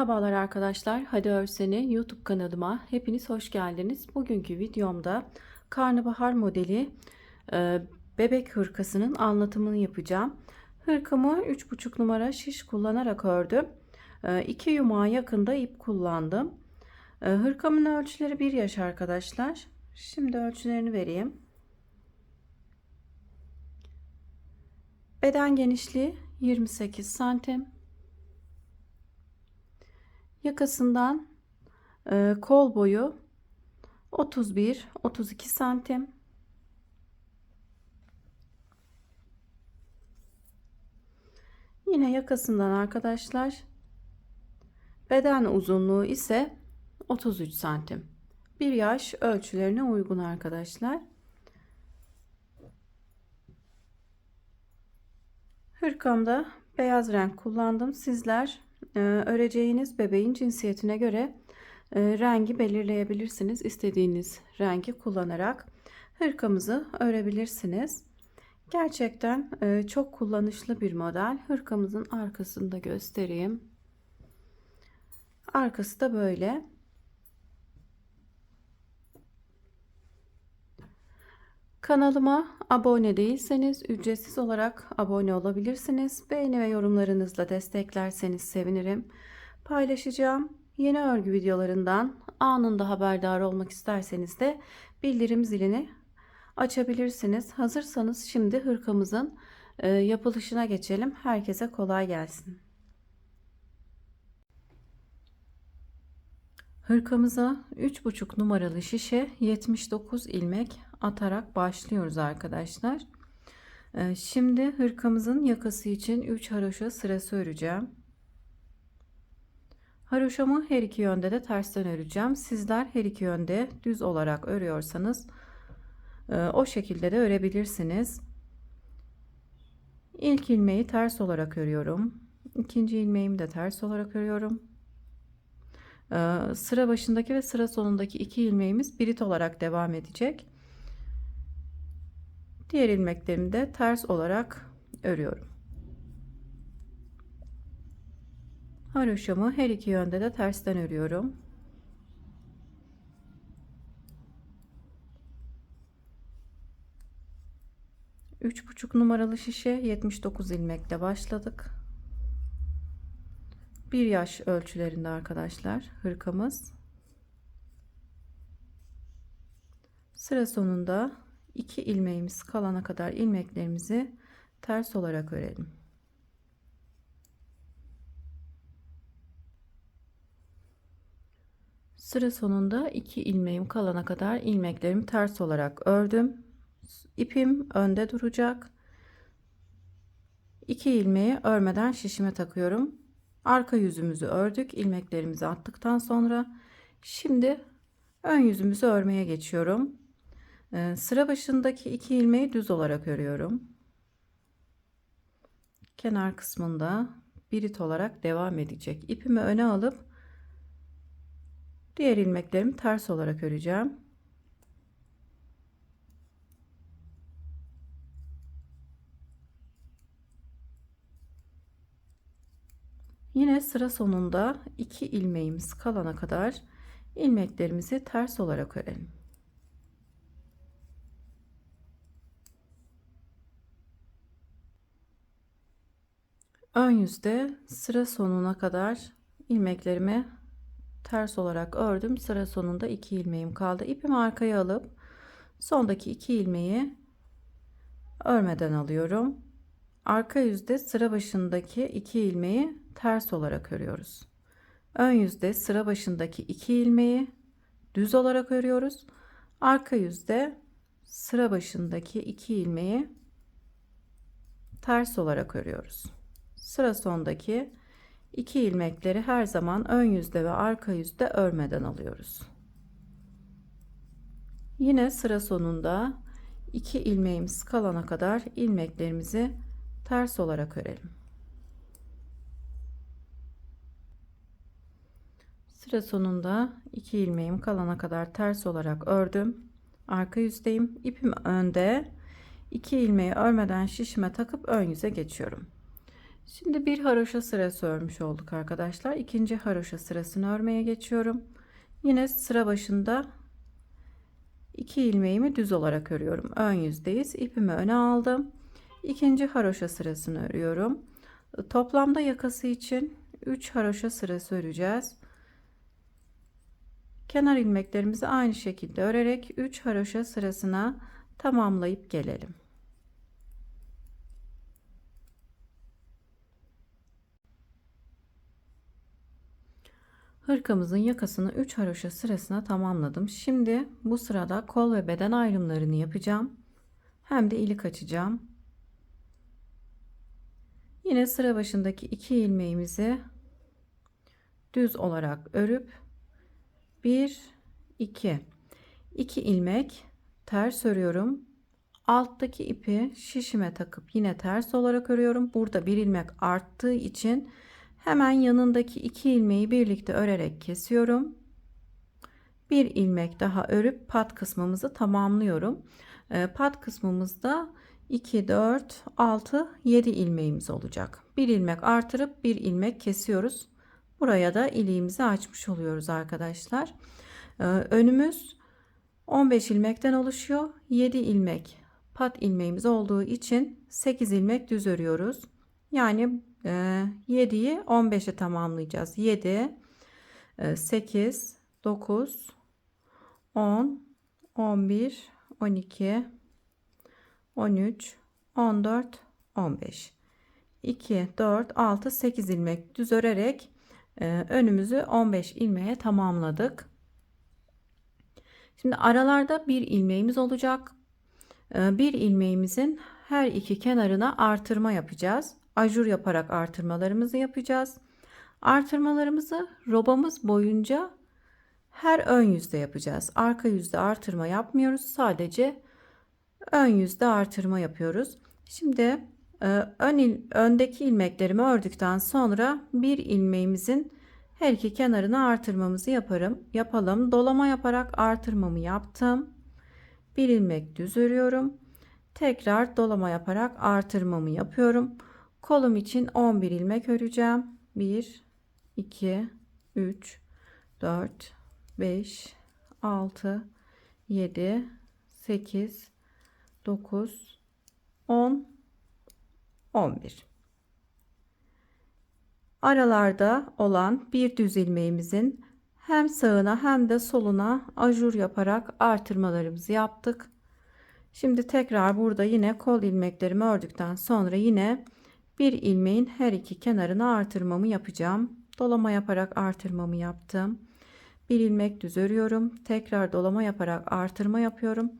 Merhabalar arkadaşlar. Hadi Örseni YouTube kanalıma hepiniz hoş geldiniz. Bugünkü videomda karnabahar modeli bebek hırkasının anlatımını yapacağım. Hırkamı 3,5 numara şiş kullanarak ördüm. 2 yumağa yakında ip kullandım. Hırkamın ölçüleri 1 yaş arkadaşlar. Şimdi ölçülerini vereyim. Beden genişliği 28 santim. Yakasından kol boyu 31-32 santim. Yine yakasından arkadaşlar beden uzunluğu ise 33 santim. 1 yaş ölçülerine uygun arkadaşlar. Hırkamda beyaz renk kullandım. Sizler öreceğiniz bebeğin cinsiyetine göre rengi belirleyebilirsiniz. İstediğiniz rengi kullanarak hırkamızı örebilirsiniz. Gerçekten çok kullanışlı bir model. Hırkamızın arkasını da göstereyim. Arkası da böyle. Kanalıma abone değilseniz ücretsiz olarak abone olabilirsiniz. Beğeni ve yorumlarınızla desteklerseniz sevinirim. Paylaşacağım yeni örgü videolarından anında haberdar olmak isterseniz de bildirim zilini açabilirsiniz. Hazırsanız şimdi hırkamızın yapılışına geçelim. Herkese kolay gelsin. Hırkamıza 3,5 numaralı şişe 79 ilmek atarak başlıyoruz arkadaşlar. Şimdi hırkamızın yakası için 3 haroşa sırası öreceğim. Haroşamı her iki yönde de tersten öreceğim. Sizler her iki yönde düz olarak örüyorsanız o şekilde de örebilirsiniz. İlk ilmeği ters olarak örüyorum. İkinci ilmeğimi de ters olarak örüyorum. Sıra başındaki ve sıra sonundaki iki ilmeğimiz birit olarak devam edecek. Diğer ilmeklerimi de ters olarak örüyorum. Haroşamı her iki yönde de tersten örüyorum. Üç buçuk numaralı şişe 79 ilmekle başladık. 1 yaş ölçülerinde arkadaşlar hırkamız. Sıra sonunda 2 ilmeğimiz kalana kadar ilmeklerimizi ters olarak örelim. Sıra sonunda 2 ilmeğim kalana kadar ilmeklerimi ters olarak ördüm. İpim önde duracak. 2 ilmeği örmeden şişime takıyorum. Arka yüzümüzü ördük. İlmeklerimizi attıktan sonra şimdi ön yüzümüzü örmeye geçiyorum. Sıra başındaki 2 ilmeği düz olarak örüyorum. Kenar kısmında birit olarak devam edecek. İpimi öne alıp diğer ilmeklerimi ters olarak öreceğim. Yine sıra sonunda 2 ilmeğimiz kalana kadar ilmeklerimizi ters olarak örelim. Ön yüzde sıra sonuna kadar ilmeklerimi ters olarak ördüm. Sıra sonunda 2 ilmeğim kaldı. İpimi arkaya alıp sondaki 2 ilmeği örmeden alıyorum. Arka yüzde sıra başındaki 2 ilmeği ters olarak örüyoruz. Ön yüzde sıra başındaki 2 ilmeği düz olarak örüyoruz. Arka yüzde sıra başındaki 2 ilmeği ters olarak örüyoruz. Sıra sondaki 2 ilmekleri her zaman ön yüzde ve arka yüzde örmeden alıyoruz. Yine sıra sonunda 2 ilmeğimiz kalana kadar ilmeklerimizi ters olarak örelim. Sıra sonunda 2 ilmeğim kalana kadar ters olarak ördüm. Arka yüzdeyim. İpim önde. 2 ilmeği örmeden şişime takıp ön yüze geçiyorum. Şimdi bir haroşa sırası örmüş olduk arkadaşlar. İkinci haroşa sırasını örmeye geçiyorum. Yine sıra başında 2 ilmeğimi düz olarak örüyorum. Ön yüzdeyiz. İpimi öne aldım. İkinci haroşa sırasını örüyorum. Toplamda yakası için 3 haroşa sırası öreceğiz. Kenar ilmeklerimizi aynı şekilde örerek 3 haroşa sırasına tamamlayıp gelelim. Hırkamızın yakasını 3 haroşa sırasına tamamladım. Şimdi bu sırada kol ve beden ayrımlarını yapacağım. Hem de ilik açacağım. Yine sıra başındaki 2 ilmeğimizi düz olarak örüp 1 2 ilmek ters örüyorum. Alttaki ipi şişime takıp yine ters olarak örüyorum. Burada bir ilmek arttığı için hemen yanındaki 2 ilmeği birlikte örerek kesiyorum. Bir ilmek daha örüp pat kısmımızı tamamlıyorum. Pat kısmımızda 2 4 6 7 ilmeğimiz olacak. Bir ilmek artırıp bir ilmek kesiyoruz. Buraya da iliğimizi açmış oluyoruz arkadaşlar. Önümüz 15 ilmekten oluşuyor. 7 ilmek pat ilmeğimiz olduğu için 8 ilmek düz örüyoruz. Yani 7'yi 15'e tamamlayacağız. 7 8 9 10 11 12 13 14 15 2 4 6 8 ilmek düz örerek önümüzü 15 ilmeğe tamamladık. Şimdi aralarda bir ilmeğimiz olacak. Bir ilmeğimizin her iki kenarına artırma yapacağız. Ajur yaparak artırmalarımızı yapacağız. Artırmalarımızı robamız boyunca her ön yüzde yapacağız. Arka yüzde artırma yapmıyoruz. Sadece ön yüzde artırma yapıyoruz. Şimdi öndeki ilmeklerimi ördükten sonra bir ilmeğimizin her iki kenarına artırmamızı yapalım. Dolama yaparak artırmamı yaptım. Bir ilmek düz örüyorum. Tekrar dolama yaparak artırmamı yapıyorum. Kolum için 11 ilmek öreceğim. 1 2 3 4 5 6 7 8 9 10 11. Aralarda olan bir düz ilmeğimizin hem sağına hem de soluna ajur yaparak artırmalarımızı yaptık. Şimdi tekrar burada yine kol ilmeklerimi ördükten sonra yine bir ilmeğin her iki kenarına artırmamı yapacağım. Dolama yaparak artırmamı yaptım. Bir ilmek düz örüyorum. Tekrar dolama yaparak artırma yapıyorum.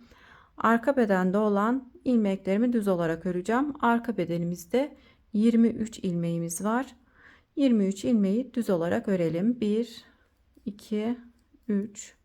Arka bedende olan ilmeklerimi düz olarak öreceğim. Arka bedenimizde 23 ilmeğimiz var. 23 ilmeği düz olarak örelim. 1 2 3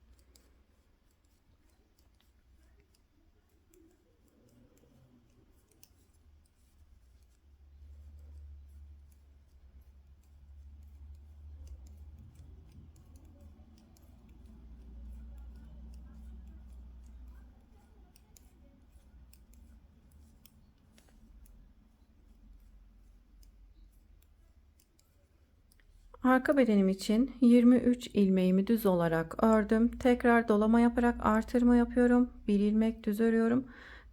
Arka bedenim için 23 ilmeğimi düz olarak ördüm. Tekrar dolama yaparak artırma yapıyorum. Bir ilmek düz örüyorum.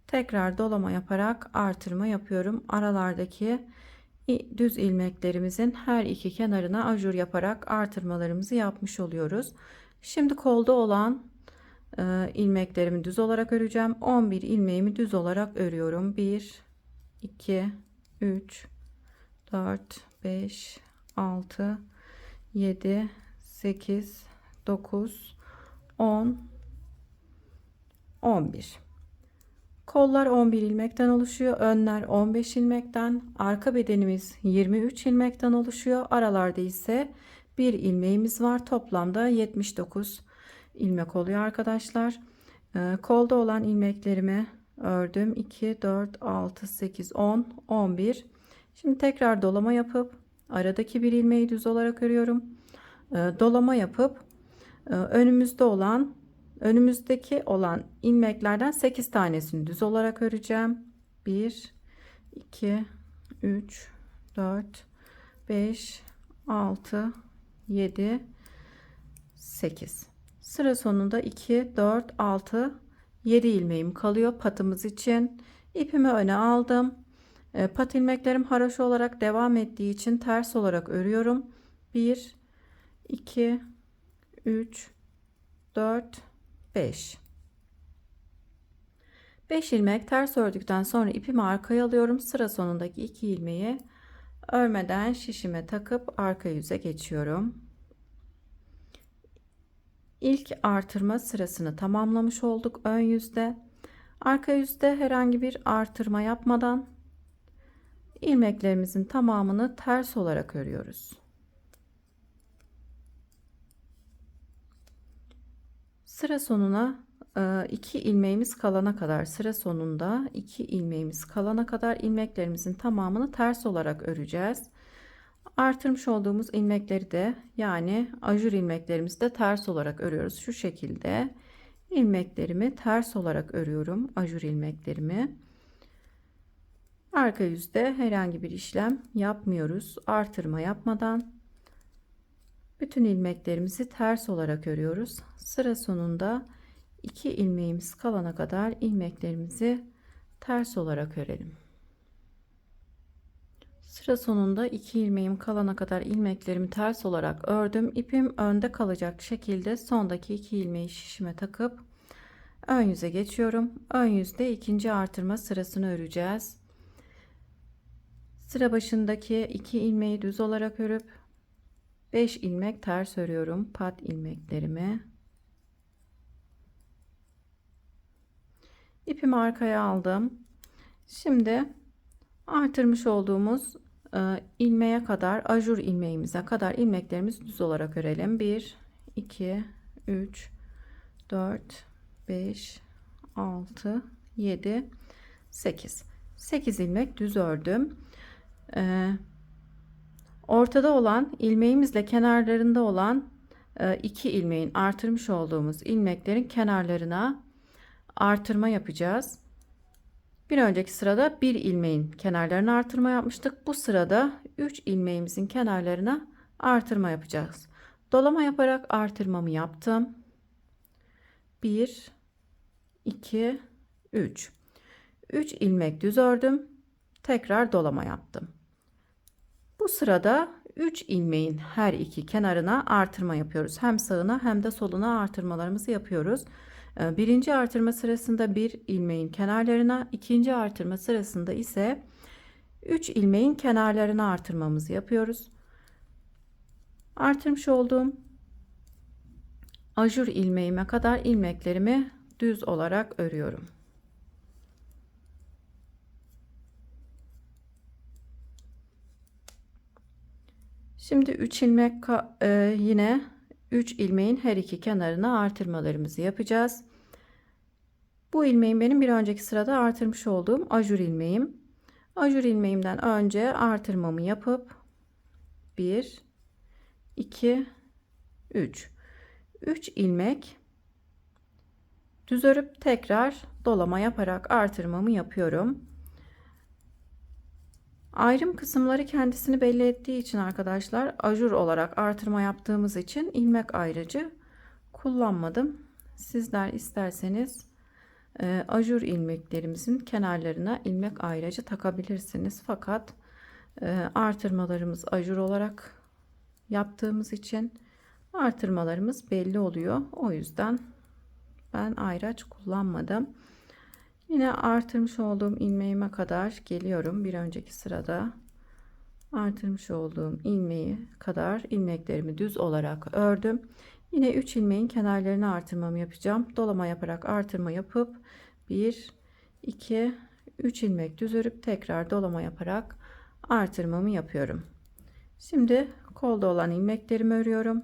Tekrar dolama yaparak artırma yapıyorum. Aralardaki düz ilmeklerimizin her iki kenarına ajur yaparak artırmalarımızı yapmış oluyoruz. Şimdi kolda olan ilmeklerimi düz olarak öreceğim. 11 ilmeğimi düz olarak örüyorum. 1 2 3 4 5 6 7 8 9 10 11. Kollar 11 ilmekten oluşuyor. Önler 15 ilmekten. Arka bedenimiz 23 ilmekten oluşuyor. Aralarda ise bir ilmeğimiz var. Toplamda 79 ilmek oluyor arkadaşlar. Kolda olan ilmeklerimi ördüm. 2 4 6 8 10 11. Şimdi tekrar dolama yapıp aradaki bir ilmeği düz olarak örüyorum. Dolama yapıp önümüzdeki olan ilmeklerden 8 tanesini düz olarak öreceğim. 1 2 3 4, 5, 6, 7, 8. Sıra sonunda 2, 4, 6, 7 ilmeğim kalıyor patımız için. İpimi öne aldım. Pat ilmeklerim haroşa olarak devam ettiği için ters olarak örüyorum. 1, 2, 3, 4, 5. 5 ilmek ters ördükten sonra ipimi arkaya alıyorum. Sıra sonundaki 2 ilmeği örmeden şişime takıp arka yüze geçiyorum. İlk artırma sırasını tamamlamış olduk ön yüzde. Arka yüzde herhangi bir artırma yapmadan ilmeklerimizin tamamını ters olarak örüyoruz. Sıra sonuna 2 ilmeğimiz kalana kadar, sıra sonunda 2 ilmeğimiz kalana kadar ilmeklerimizin tamamını ters olarak öreceğiz. Artırmış olduğumuz ilmekleri de, yani ajur ilmeklerimizi de ters olarak örüyoruz. Şu şekilde ilmeklerimi ters olarak örüyorum, ajur ilmeklerimi. Arka yüzde herhangi bir işlem yapmıyoruz. Artırma yapmadan bütün ilmeklerimizi ters olarak örüyoruz. Sıra sonunda 2 ilmeğimiz kalana kadar ilmeklerimizi ters olarak örelim. Sıra sonunda 2 ilmeğim kalana kadar ilmeklerimi ters olarak ördüm. İpim önde kalacak şekilde sondaki 2 ilmeği şişime takıp ön yüze geçiyorum. Ön yüzde ikinci artırma sırasını öreceğiz. Sıra başındaki 2 ilmeği düz olarak örüp 5 ilmek ters örüyorum pat ilmeklerimi. İpimi arkaya aldım. Şimdi artırmış olduğumuz ilmeğe kadar, ajur ilmeğimize kadar ilmeklerimizi düz olarak örelim. 1, 2, 3, 4, 5, 6, 7, 8. 8 ilmek düz ördüm. Ortada olan ilmeğimizle kenarlarında olan 2 ilmeğin artırmış olduğumuz ilmeklerin kenarlarına artırma yapacağız. Bir önceki sırada 1 ilmeğin kenarlarına artırma yapmıştık. Bu sırada 3 ilmeğimizin kenarlarına artırma yapacağız. Dolama yaparak artırmamı yaptım. 1, 2, 3. 3 ilmek düz ördüm. Tekrar dolama yaptım. Bu sırada 3 ilmeğin her iki kenarına artırma yapıyoruz. Hem sağına hem de soluna artırmalarımızı yapıyoruz. Birinci artırma sırasında 1 ilmeğin kenarlarına, ikinci artırma sırasında ise 3 ilmeğin kenarlarına artırmamızı yapıyoruz. Artırmış olduğum ajur ilmeğime kadar ilmeklerimi düz olarak örüyorum. Şimdi 3 ilmek yine 3 ilmeğin her iki kenarına artırmalarımızı yapacağız. Bu ilmeğim benim bir önceki sırada artırmış olduğum ajur ilmeğim. Ajur ilmeğimden önce artırmamı yapıp 1, 2, 3. 3 ilmek düz örüp tekrar dolama yaparak artırmamı yapıyorum. Ayrım kısımları kendisini belli ettiği için arkadaşlar, ajur olarak artırma yaptığımız için ilmek ayrıcı kullanmadım. Sizler isterseniz ajur ilmeklerimizin kenarlarına ilmek ayracı takabilirsiniz. Fakat artırmalarımız ajur olarak yaptığımız için artırmalarımız belli oluyor. O yüzden ben ayraç kullanmadım. Yine artırmış olduğum ilmeğime kadar geliyorum. Bir önceki sırada artırmış olduğum ilmeği kadar ilmeklerimi düz olarak ördüm. Yine 3 ilmeğin kenarlarını artırmamı yapacağım. Dolama yaparak artırma yapıp 1, 2, 3 ilmek düz örüp tekrar dolama yaparak artırmamı yapıyorum. Şimdi kolda olan ilmeklerimi örüyorum.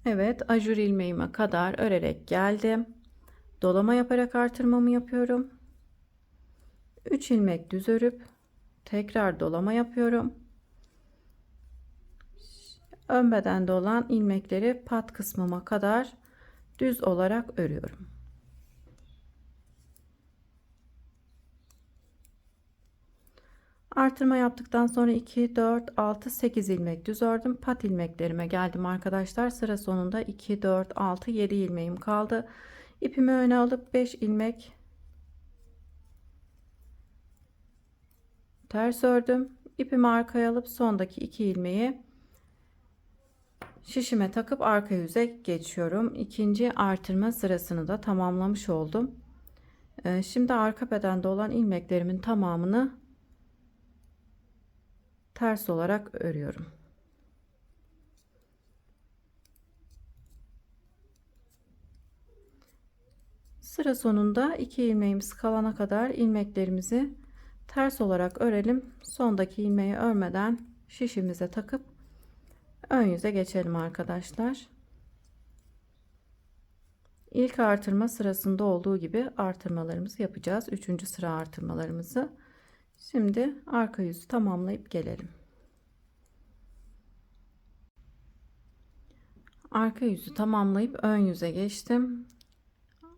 Evet, ajur ilmeğime kadar örerek geldim. Dolama yaparak artırmamı yapıyorum. 3 ilmek düz örüp tekrar dolama yapıyorum. Ön bedende olan ilmekleri pat kısmıma kadar düz olarak örüyorum. Artırma yaptıktan sonra 2, 4, 6, 8 ilmek düz ördüm. Pat ilmeklerime geldim arkadaşlar. Sıra sonunda 2, 4, 6, 7 ilmeğim kaldı. İpimi öne alıp 5 ilmek ters ördüm. İpimi arkaya alıp sondaki 2 ilmeği şişime takıp arka yüze geçiyorum. İkinci artırma sırasını da tamamlamış oldum. Şimdi arka bedende olan ilmeklerimin tamamını ters olarak örüyorum. Sıra sonunda 2 ilmeğimiz kalana kadar ilmeklerimizi ters olarak örelim. Sondaki ilmeği örmeden şişimize takıp ön yüze geçelim arkadaşlar. İlk artırma sırasında olduğu gibi artırmalarımızı yapacağız. 3. sıra artırmalarımızı. Şimdi arka yüzü tamamlayıp gelelim. Arka yüzü tamamlayıp ön yüze geçtim.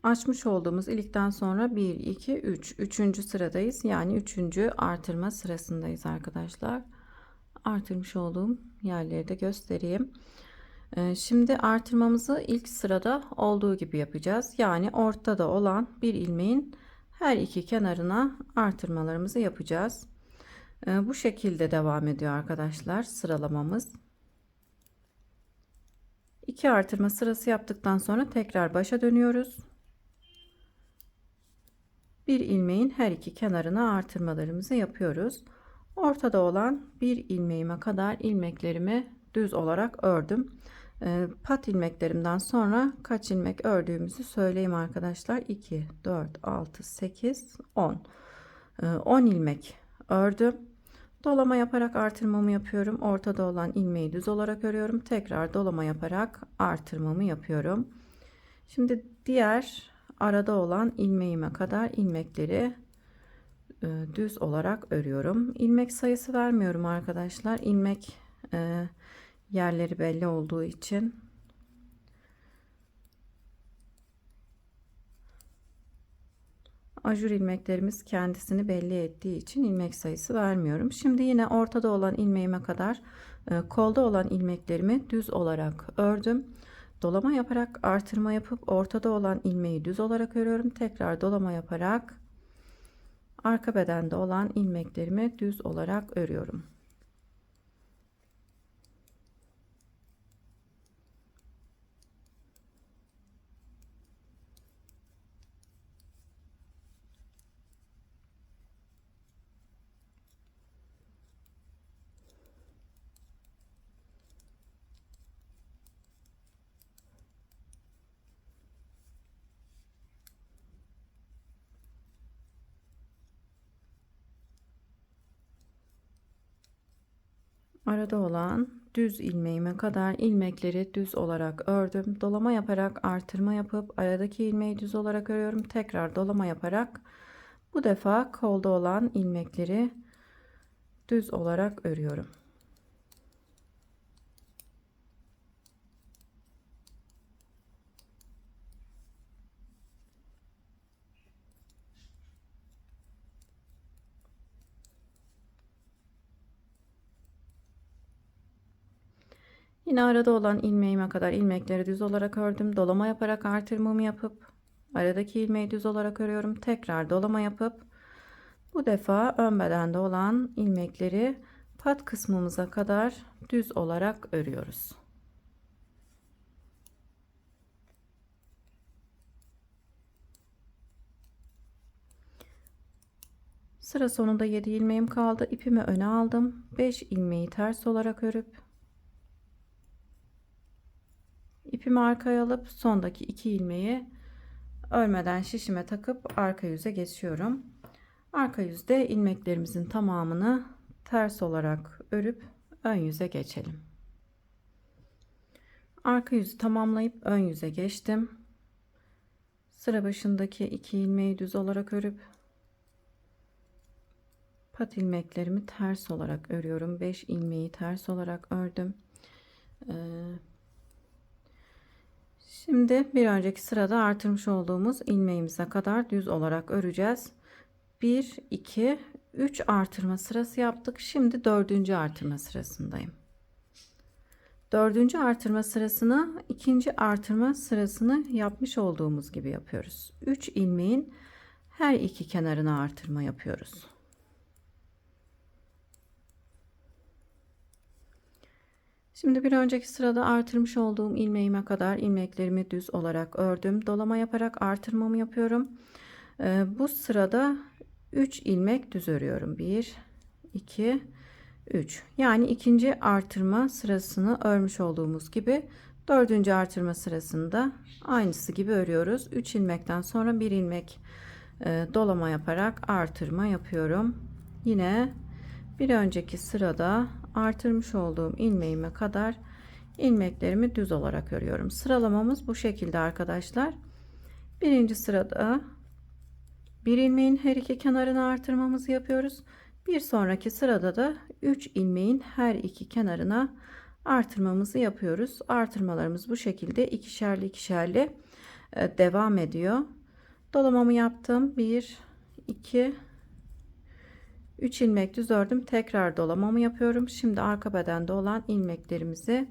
Açmış olduğumuz ilikten sonra 1, 2, 3. 3. sıradayız. Yani 3. artırma sırasındayız arkadaşlar. Artırmış olduğum yerleri de göstereyim. Şimdi artırmamızı ilk sırada olduğu gibi yapacağız. Yani ortada olan bir ilmeğin her iki kenarına artırmalarımızı yapacağız. Bu şekilde devam ediyor arkadaşlar sıralamamız. 2 artırma sırası yaptıktan sonra tekrar başa dönüyoruz. Bir ilmeğin her iki kenarına artırmalarımızı yapıyoruz. Ortada olan bir ilmeğime kadar ilmeklerimi düz olarak ördüm. Pat ilmeklerimden sonra kaç ilmek ördüğümüzü söyleyeyim arkadaşlar. 2, 4, 6, 8, 10. 10 ilmek ördüm. Dolama yaparak artırmamı yapıyorum. Ortada olan ilmeği düz olarak örüyorum. Tekrar dolama yaparak artırmamı yapıyorum. Şimdi diğer arada olan ilmeğime kadar ilmekleri düz olarak örüyorum. İlmek sayısı vermiyorum arkadaşlar. İlmek yerleri belli olduğu için. Ajur ilmeklerimiz kendisini belli ettiği için ilmek sayısı vermiyorum. Şimdi yine ortada olan ilmeğime kadar kolda olan ilmeklerimi düz olarak ördüm. Dolama yaparak artırma yapıp ortada olan ilmeği düz olarak örüyorum. Tekrar dolama yaparak arka bedende olan ilmeklerimi düz olarak örüyorum. Arada olan düz ilmeğime kadar ilmekleri düz olarak ördüm. Dolama yaparak artırma yapıp aradaki ilmeği düz olarak örüyorum. Tekrar dolama yaparak bu defa kolda olan ilmekleri düz olarak örüyorum. Yine arada olan ilmeğime kadar ilmekleri düz olarak ördüm. Dolama yaparak artırmamı yapıp aradaki ilmeği düz olarak örüyorum. Tekrar dolama yapıp bu defa ön bedende olan ilmekleri pat kısmımıza kadar düz olarak örüyoruz. Sıra sonunda 7 ilmeğim kaldı. İpimi öne aldım. 5 ilmeği ters olarak örüp ipimi arkaya alıp sondaki 2 ilmeği örmeden şişime takıp arka yüze geçiyorum. Arka yüzde ilmeklerimizin tamamını ters olarak örüp ön yüze geçelim. Arka yüzü tamamlayıp ön yüze geçtim. Sıra başındaki 2 ilmeği düz olarak örüp pat ilmeklerimi ters olarak örüyorum. 5 ilmeği ters olarak ördüm. Şimdi bir önceki sırada artırmış olduğumuz ilmeğimize kadar düz olarak öreceğiz. 1 2 3 artırma sırası yaptık. Şimdi dördüncü artırma sırasındayım. Dördüncü artırma sırasını ikinci artırma sırasını yapmış olduğumuz gibi yapıyoruz. 3 ilmeğin her iki kenarına artırma yapıyoruz. Şimdi bir önceki sırada artırmış olduğum ilmeğime kadar ilmeklerimi düz olarak ördüm. Dolama yaparak artırmamı yapıyorum. Bu sırada 3 ilmek düz örüyorum. 1 2 3. Yani ikinci artırma sırasını örmüş olduğumuz gibi dördüncü artırma sırasında aynısı gibi örüyoruz. 3 ilmekten sonra 1 ilmek dolama yaparak artırma yapıyorum. Yine bir önceki sırada artırmış olduğum ilmeğime kadar ilmeklerimi düz olarak örüyorum. Sıralamamız bu şekilde arkadaşlar. Birinci sırada bir ilmeğin her iki kenarına artırmamızı yapıyoruz. Bir sonraki sırada da 3 ilmeğin her iki kenarına artırmamızı yapıyoruz. Artırmalarımız bu şekilde ikişerli ikişerli devam ediyor. Dolamamı yaptım. 1 2 3 ilmek düz ördüm. Tekrar dolamamı yapıyorum. Şimdi arka bedende olan ilmeklerimizi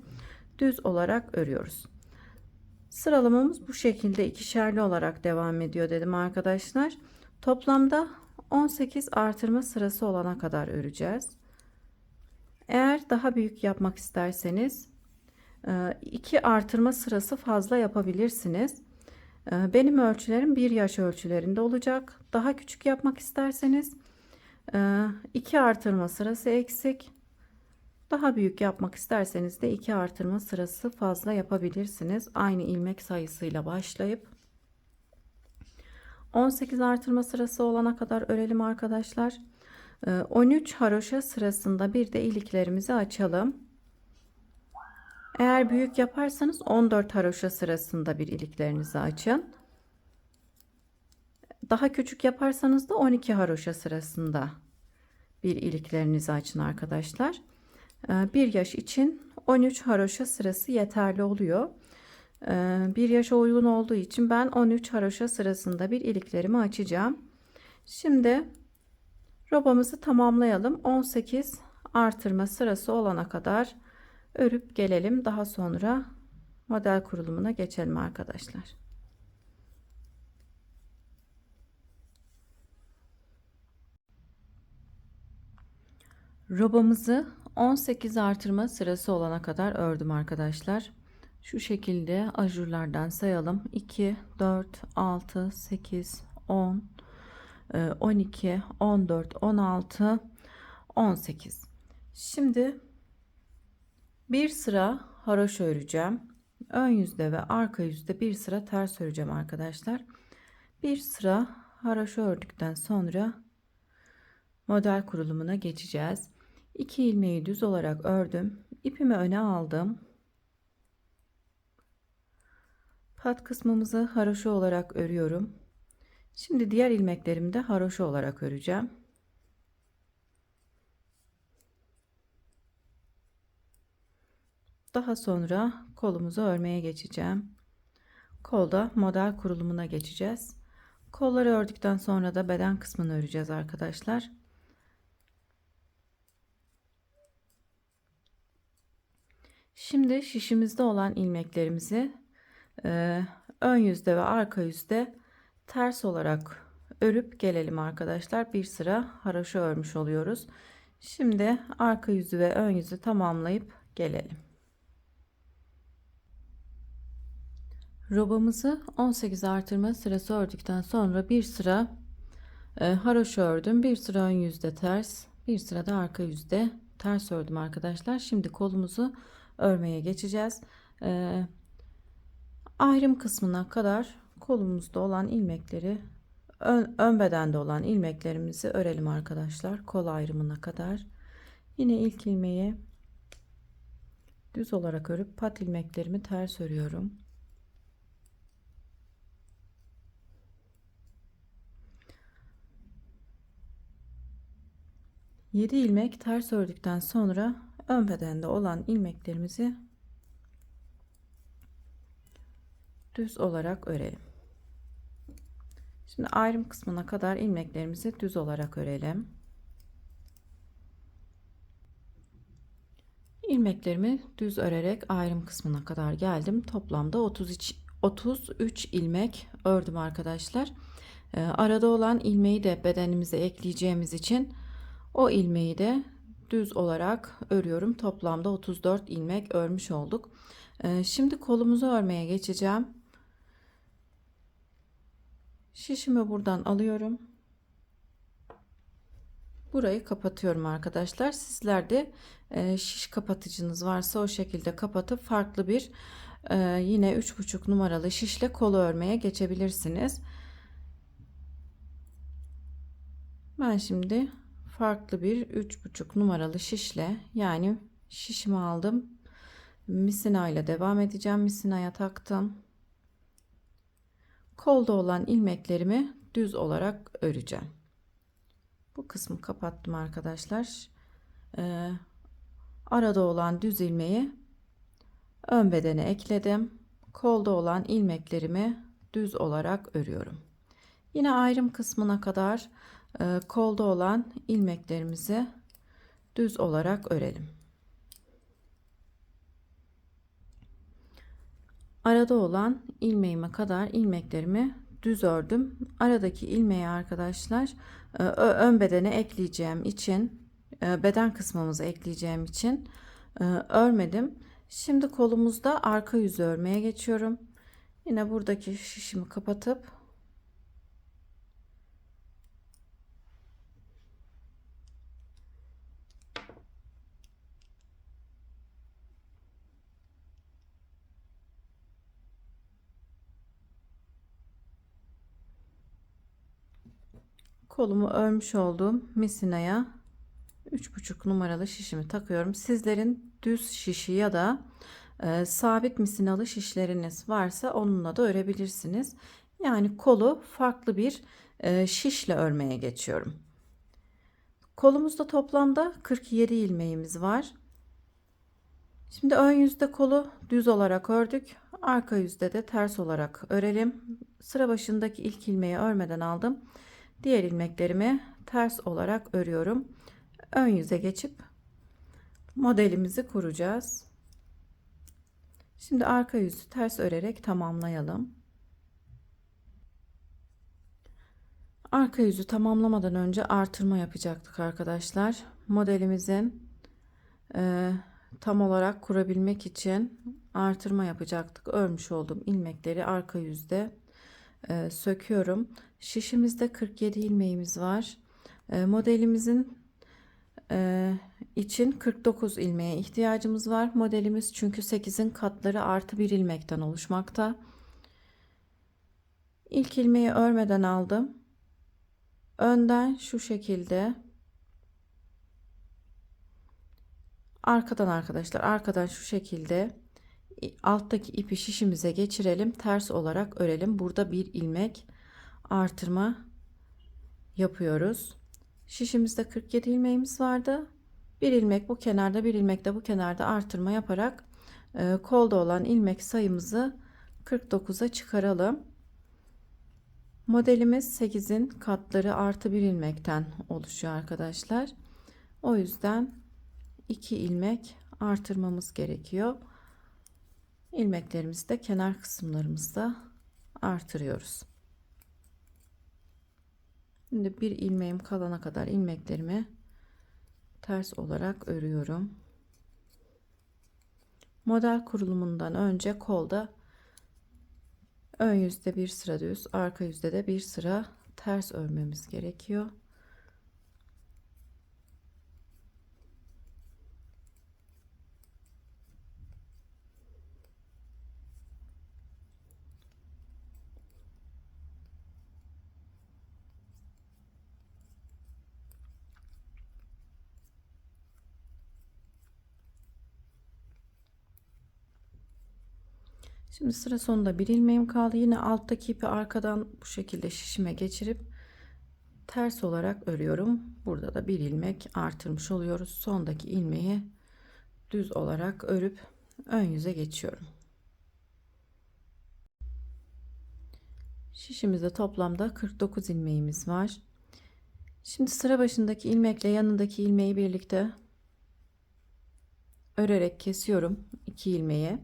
düz olarak örüyoruz. Sıralamamız bu şekilde ikişerli olarak devam ediyor dedim arkadaşlar. Toplamda 18 artırma sırası olana kadar öreceğiz. Eğer daha büyük yapmak isterseniz 2 artırma sırası fazla yapabilirsiniz. Benim ölçülerim 1 yaş ölçülerinde olacak. Daha küçük yapmak isterseniz 2 artırma sırası eksik. Daha büyük yapmak isterseniz de 2 artırma sırası fazla yapabilirsiniz. Aynı ilmek sayısıyla başlayıp 18 artırma sırası olana kadar örelim arkadaşlar. 13 haroşa sırasında bir de iliklerimizi açalım. Eğer büyük yaparsanız 14 haroşa sırasında bir iliklerinizi açın. Daha küçük yaparsanız da 12 haroşa sırasında bir iliklerinizi açın arkadaşlar. 1 yaş için 13 haroşa sırası yeterli oluyor. 1 yaşa uygun olduğu için ben 13 haroşa sırasında bir iliklerimi açacağım. Şimdi robamızı tamamlayalım. 18 artırma sırası olana kadar örüp gelelim. Daha sonra model kurulumuna geçelim arkadaşlar. Robamızı 18 artırma sırası olana kadar ördüm arkadaşlar. Şu şekilde ajurlardan sayalım. 2 4 6 8 10 12 14 16 18. Şimdi bir sıra haroşa öreceğim. Ön yüzde ve arka yüzde bir sıra ters öreceğim arkadaşlar. Bir sıra haroşa ördükten sonra model kurulumuna geçeceğiz. 2 ilmeği düz olarak ördüm. İpimi öne aldım. Pat kısmımızı haroşa olarak örüyorum. Şimdi diğer ilmeklerimi de haroşa olarak öreceğim. Daha sonra kolumuzu örmeye geçeceğim. Kolda model kurulumuna geçeceğiz. Kolları ördükten sonra da beden kısmını öreceğiz arkadaşlar. Şimdi şişimizde olan ilmeklerimizi ön yüzde ve arka yüzde ters olarak örüp gelelim arkadaşlar. Bir sıra haroşa örmüş oluyoruz. Şimdi arka yüzü ve ön yüzü tamamlayıp gelelim. Robamızı 18 artırma sırası ördükten sonra bir sıra haroşa ördüm. Bir sıra ön yüzde ters, bir sıra da arka yüzde ters ördüm arkadaşlar. Şimdi kolumuzu örmeye geçeceğiz. Ayrım kısmına kadar kolumuzda olan ilmekleri ön bedende olan ilmeklerimizi örelim arkadaşlar. Kol ayrımına kadar. Yine ilk ilmeği düz olarak örüp pat ilmeklerimi ters örüyorum. Yedi ilmek ters ördükten sonra ön bedende olan ilmeklerimizi düz olarak örelim. Şimdi ayrım kısmına kadar ilmeklerimizi düz olarak örelim. İlmeklerimi düz örerek ayrım kısmına kadar geldim. Toplamda 33 ilmek ördüm arkadaşlar. Arada olan ilmeği de bedenimize ekleyeceğimiz için o ilmeği de düz olarak örüyorum. Toplamda 34 ilmek örmüş olduk. Şimdi kolumuzu örmeye geçeceğim. Şişimi buradan alıyorum. Burayı kapatıyorum arkadaşlar. Sizler de şiş kapatıcınız varsa o şekilde kapatıp farklı bir yine 3,5 numaralı şişle kolu örmeye geçebilirsiniz. Ben şimdi farklı bir 3,5 numaralı şişle, yani şişimi aldım. Misina ile devam edeceğim. Misinaya taktım. Kolda olan ilmeklerimi düz olarak öreceğim. Bu kısmı kapattım arkadaşlar. Arada olan düz ilmeği ön bedene ekledim. Kolda olan ilmeklerimi düz olarak örüyorum. Yine ayrım kısmına kadar kolda olan ilmeklerimizi düz olarak örelim. Arada olan ilmeğime kadar ilmeklerimi düz ördüm. Aradaki ilmeği arkadaşlar ön bedene ekleyeceğim için, beden kısmımızı ekleyeceğim için örmedim. Şimdi kolumuzda arka yüzü örmeye geçiyorum. Yine buradaki şişimi kapatıp kolumu örmüş olduğum misinaya 3,5 numaralı şişimi takıyorum. Sizlerin düz şişi ya da sabit misinalı şişleriniz varsa onunla da örebilirsiniz. Yani kolu farklı bir şişle örmeye geçiyorum. Kolumuzda toplamda 47 ilmeğimiz var. Şimdi ön yüzde kolu düz olarak ördük. Arka yüzde de ters olarak örelim. Sıra başındaki ilk ilmeği örmeden aldım. Diğer ilmeklerimi ters olarak örüyorum. Ön yüze geçip modelimizi kuracağız. Şimdi arka yüzü ters örerek tamamlayalım. Arka yüzü tamamlamadan önce artırma yapacaktık arkadaşlar. Modelimizin tam olarak kurabilmek için artırma yapacaktık. Örmüş olduğum ilmekleri arka yüzde söküyorum. Şişimizde 47 ilmeğimiz var. Modelimizin için 49 ilmeğe ihtiyacımız var. Modelimiz çünkü 8'in katları artı bir ilmekten oluşmakta. İlk ilmeği örmeden aldım. Önden şu şekilde, arkadan arkadaşlar, arkadan şu şekilde alttaki ipi şişimize geçirelim. Ters olarak örelim. Burada bir ilmek artırma yapıyoruz. Şişimizde 47 ilmeğimiz vardı. Bir ilmek bu kenarda, bir ilmek de bu kenarda artırma yaparak kolda olan ilmek sayımızı 49'a çıkaralım. Modelimiz 8'in katları artı bir ilmekten oluşuyor arkadaşlar. O yüzden 2 ilmek artırmamız gerekiyor. İlmeklerimizi de kenar kısımlarımızda artırıyoruz. Şimdi bir ilmeğim kalana kadar ilmeklerimi ters olarak örüyorum. Model kurulumundan önce kolda ön yüzde bir sıra düz, arka yüzde de bir sıra ters örmemiz gerekiyor. Şimdi sıra sonunda bir ilmeğim kaldı. Yine alttaki ipi arkadan bu şekilde şişime geçirip ters olarak örüyorum. Burada da bir ilmek artırmış oluyoruz. Sondaki ilmeği düz olarak örüp ön yüze geçiyorum. Şişimizde toplamda 49 ilmeğimiz var. Şimdi sıra başındaki ilmekle yanındaki ilmeği birlikte örerek kesiyorum 2 ilmeği.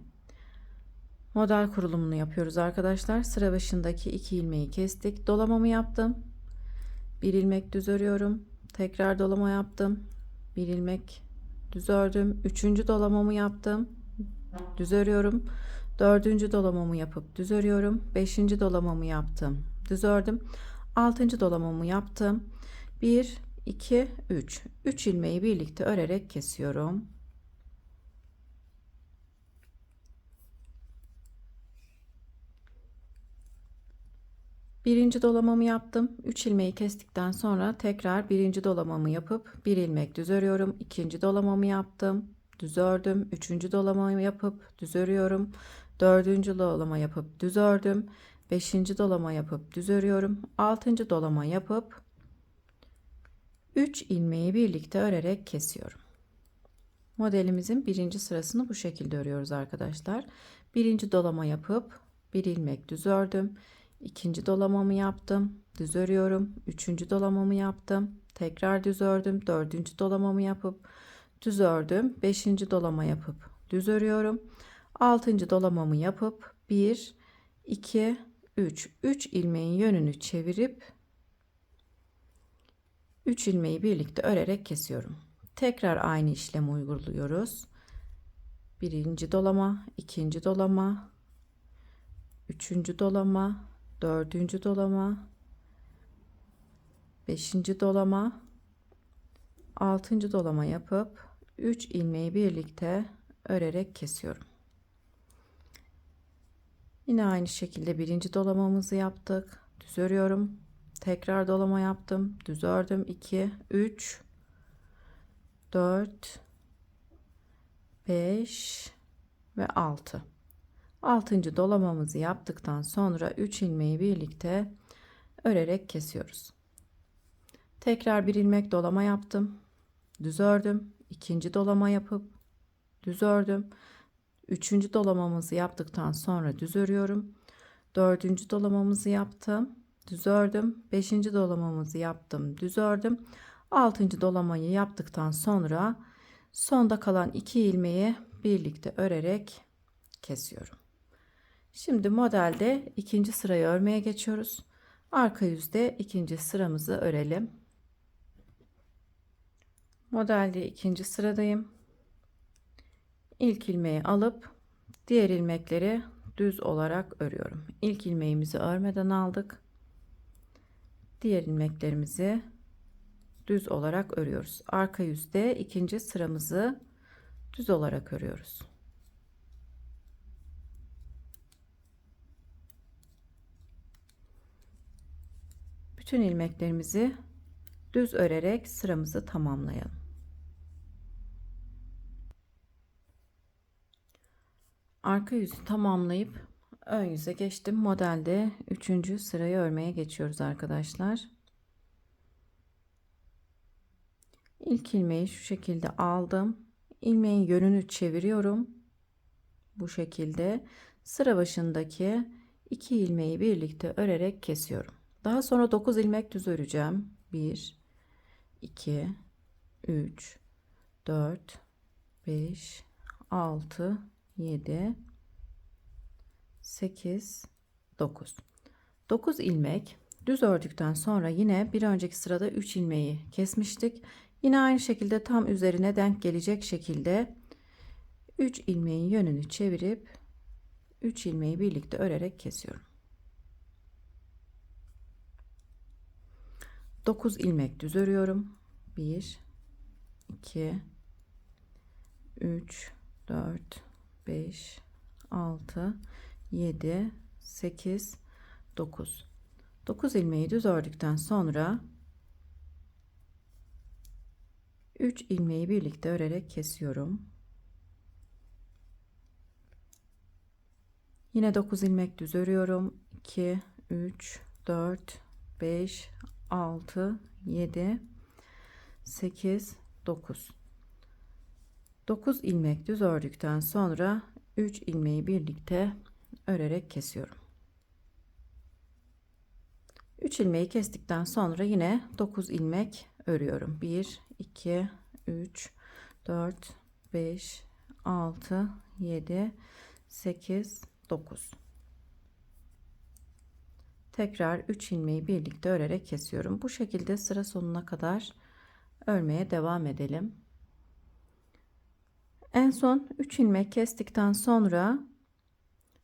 Model kurulumunu yapıyoruz arkadaşlar. Sıra başındaki 2 ilmeği kestik. Dolamamı yaptım. 1 ilmek düz örüyorum. Tekrar dolama yaptım. 1 ilmek düz ördüm. 3. dolamamı yaptım. Düz örüyorum. 4. dolamamı yapıp düz örüyorum. 5. dolamamı yaptım. Düz ördüm. 6. dolamamı yaptım. 1 2 3. 3 ilmeği birlikte örerek kesiyorum. Birinci dolamamı yaptım. 3 ilmeği kestikten sonra tekrar birinci dolamamı yapıp 1 ilmek düz örüyorum. İkinci dolamamı yaptım. Düz ördüm. Üçüncü dolamamı yapıp düz örüyorum. Dördüncü dolama yapıp düz ördüm. Beşinci dolama yapıp düz örüyorum. Altıncı dolama yapıp 3 ilmeği birlikte örerek kesiyorum. Modelimizin birinci sırasını bu şekilde örüyoruz arkadaşlar. Birinci dolama yapıp 1 ilmek düz ördüm. İkinci dolamamı yaptım. Düz örüyorum. Üçüncü dolamamı yaptım. Tekrar düz ördüm. Dördüncü dolamamı yapıp düz ördüm. Beşinci dolama yapıp düz örüyorum. Altıncı dolamamı yapıp 1, 2, 3. 3 ilmeğin yönünü çevirip 3 ilmeği birlikte örerek kesiyorum. Tekrar aynı işlemi uyguluyoruz. Birinci dolama, ikinci dolama, üçüncü dolama, dördüncü dolama, beşinci dolama, altıncı dolama yapıp 3 ilmeği birlikte örerek kesiyorum. Yine aynı şekilde birinci dolamamızı yaptık. Düz örüyorum. Tekrar dolama yaptım. Düz ördüm. 2, 3, 4, 5 ve 6. 6. dolamamızı yaptıktan sonra 3 ilmeği birlikte örerek kesiyoruz. Tekrar bir ilmek dolama yaptım. Düz ördüm. İkinci dolama yapıp düz ördüm. 3. dolamamızı yaptıktan sonra düz örüyorum. 4. dolamamızı yaptım. Düz ördüm. 5. dolamamızı yaptım. Düz ördüm. 6. dolamayı yaptıktan sonra sonda kalan 2 ilmeği birlikte örerek kesiyorum. Şimdi modelde ikinci sırayı örmeye geçiyoruz. Arka yüzde ikinci sıramızı örelim. Modelde ikinci sıradayım. İlk ilmeği alıp diğer ilmekleri düz olarak örüyorum. İlk ilmeğimizi örmeden aldık. Diğer ilmeklerimizi düz olarak örüyoruz. Arka yüzde ikinci sıramızı düz olarak örüyoruz. Bütün ilmeklerimizi düz örerek sıramızı tamamlayalım. Arka yüzü tamamlayıp ön yüze geçtim. Modelde 3. sırayı örmeye geçiyoruz arkadaşlar. İlk ilmeği şu şekilde aldım. İlmeğin yönünü çeviriyorum. Bu şekilde sıra başındaki 2 ilmeği birlikte örerek kesiyorum. Daha sonra 9 ilmek düz öreceğim. 1, 2, 3, 4, 5, 6, 7, 8, 9. 9 ilmek düz ördükten sonra yine bir önceki sırada 3 ilmeği kesmiştik. Yine aynı şekilde tam üzerine denk gelecek şekilde 3 ilmeğin yönünü çevirip 3 ilmeği birlikte örerek kesiyorum. 9 ilmek düz örüyorum. 1, 2, 3, 4, 5, 6, 7, 8, 9. 9 ilmeği düz ördükten sonra 3 ilmeği birlikte örerek kesiyorum. Yine 9 ilmek düz örüyorum. 2, 3, 4, 5, 6, 7, 8, 9. 9 ilmek düz ördükten sonra 3 ilmeği birlikte örerek kesiyorum. 3 ilmeği kestikten sonra yine 9 ilmek örüyorum. 1 2 3 4 5 6 7 8 9. Tekrar 3 ilmeği birlikte örerek kesiyorum. Bu şekilde sıra sonuna kadar örmeye devam edelim. En son 3 ilmek kestikten sonra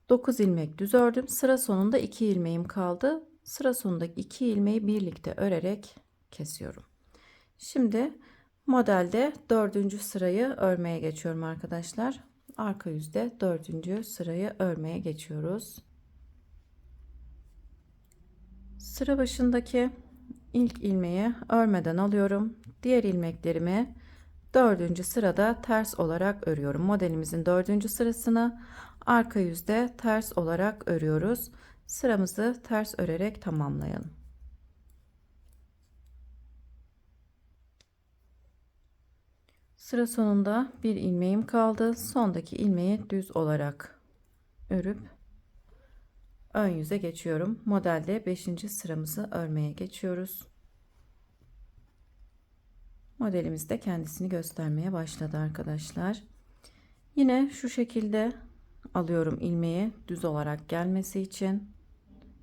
9 ilmek düz ördüm. Sıra sonunda 2 ilmeğim kaldı. Sıra sonundaki 2 ilmeği birlikte örerek kesiyorum. Şimdi modelde 4. sırayı örmeye geçiyorum arkadaşlar. Arka yüzde 4. sırayı örmeye geçiyoruz. Sıra başındaki ilk ilmeği örmeden alıyorum. Diğer ilmeklerimi 4. sırada ters olarak örüyorum. Modelimizin 4. sırasını arka yüzde ters olarak örüyoruz. Sıramızı ters örerek tamamlayalım. Sıra sonunda bir ilmeğim kaldı. Sondaki ilmeği düz olarak örüp ön yüze geçiyorum. Modelde 5. sıramızı örmeye geçiyoruz. Modelimiz de kendisini göstermeye başladı arkadaşlar. Yine şu şekilde alıyorum ilmeği düz olarak gelmesi için.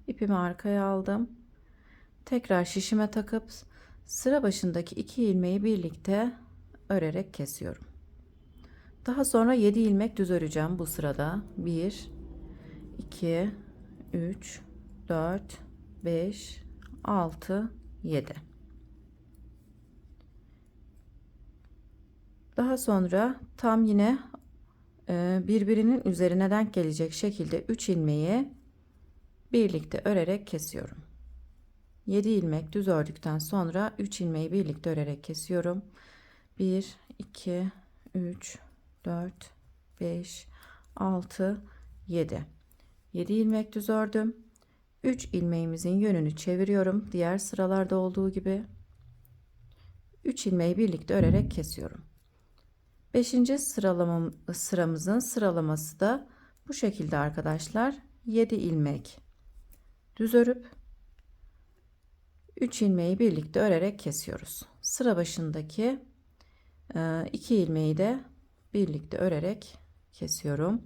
İpimi arkaya aldım. Tekrar şişime takıp sıra başındaki 2 ilmeği birlikte örerek kesiyorum. Daha sonra 7 ilmek düz öreceğim bu sırada. 1 2 3 4 5 6 7. Daha sonra tam yine birbirinin üzerine denk gelecek şekilde 3 ilmeği birlikte örerek kesiyorum. 7 ilmek düz ördükten sonra 3 ilmeği birlikte örerek kesiyorum. 1 2 3 4 5 6 7. 7 ilmek düz ördüm. 3 ilmeğimizin yönünü çeviriyorum. Diğer sıralarda olduğu gibi 3 ilmeği birlikte örerek kesiyorum. 5. sıramızın sıralaması da bu şekilde arkadaşlar. 7 ilmek düz örüp 3 ilmeği birlikte örerek kesiyoruz. Sıra başındaki 2 ilmeği de birlikte örerek kesiyorum.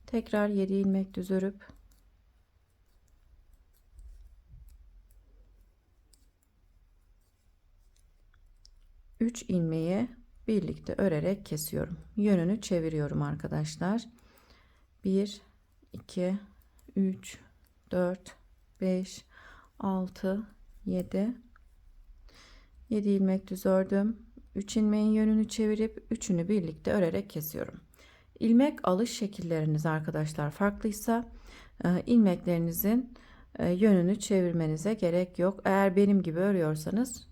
Tekrar 7 ilmek düz örüp 3 ilmeği birlikte örerek kesiyorum. Yönünü çeviriyorum arkadaşlar. 1 2 3 4 5 6 7 7 ilmek düz ördüm. 3 ilmeğin yönünü çevirip üçünü birlikte örerek kesiyorum. İlmek alış şekilleriniz arkadaşlar farklıysa ilmeklerinizin yönünü çevirmenize gerek yok. Eğer benim gibi örüyorsanız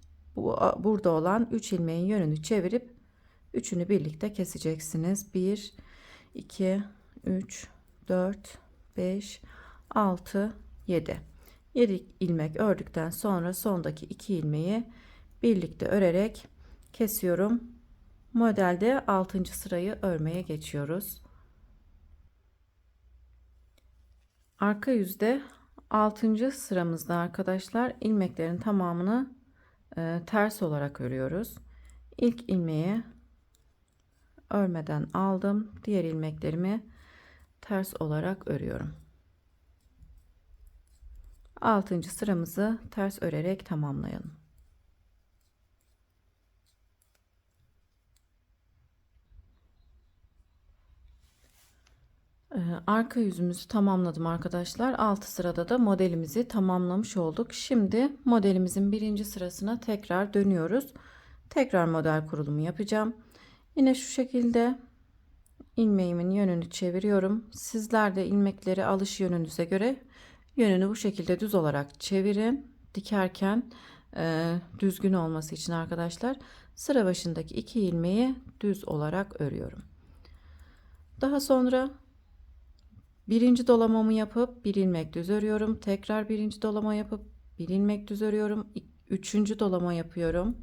burada olan 3 ilmeğin yönünü çevirip üçünü birlikte keseceksiniz. 1 2 3 4 5 6 7. 7 ilmek ördükten sonra sondaki 2 ilmeği birlikte örerek kesiyorum. Modelde 6. sırayı örmeye geçiyoruz. Arka yüzde 6. sıramızda arkadaşlar ilmeklerin tamamını ters olarak örüyoruz. İlk ilmeği örmeden aldım. Diğer ilmeklerimi ters olarak örüyorum. 6. sıramızı ters örerek tamamlayalım. Arka yüzümüzü tamamladım arkadaşlar. 6 sırada da modelimizi tamamlamış olduk. Şimdi modelimizin 1. sırasına tekrar dönüyoruz. Tekrar model kurulumu yapacağım. Yine şu şekilde ilmeğimin yönünü çeviriyorum. Sizler de ilmekleri alış yönünüze göre yönünü bu şekilde düz olarak çevirin. Dikerken düzgün olması için arkadaşlar sıra başındaki 2 ilmeği düz olarak örüyorum. Daha sonra birinci dolamamı yapıp bir ilmek düz örüyorum. Tekrar birinci dolama yapıp bir ilmek düz örüyorum. Üçüncü dolama yapıyorum.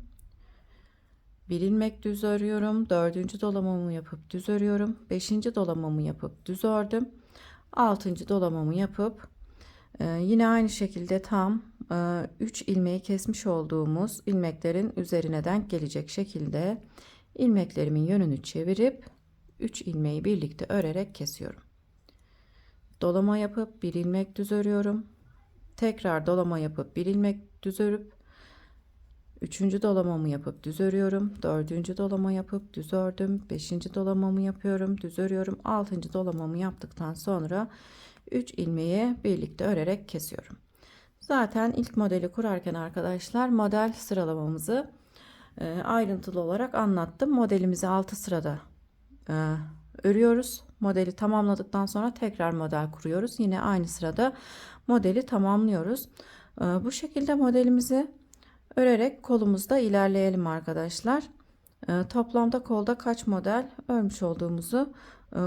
Bir ilmek düz örüyorum. Dördüncü dolamamı yapıp düz örüyorum. Beşinci dolamamı yapıp düz ördüm. Altıncı dolamamı yapıp yine aynı şekilde tam 3 ilmeği kesmiş olduğumuz ilmeklerin üzerine denk gelecek şekilde ilmeklerimin yönünü çevirip 3 ilmeği birlikte örerek kesiyorum. Dolama yapıp bir ilmek düz örüyorum. Tekrar dolama yapıp bir ilmek düz örüp üçüncü dolamamı yapıp düz örüyorum. Dördüncü dolama yapıp düz ördüm. Beşinci dolamamı yapıyorum, düz örüyorum. Altıncı dolamamı yaptıktan sonra 3 ilmeği birlikte örerek kesiyorum. Zaten ilk modeli kurarken arkadaşlar model sıralamamızı ayrıntılı olarak anlattım. Modelimizi 6 sırada örüyoruz. Modeli tamamladıktan sonra tekrar model kuruyoruz. Yine aynı sırada modeli tamamlıyoruz. Bu şekilde modelimizi örerek kolumuzda ilerleyelim arkadaşlar. Toplamda kolda kaç model örmüş olduğumuzu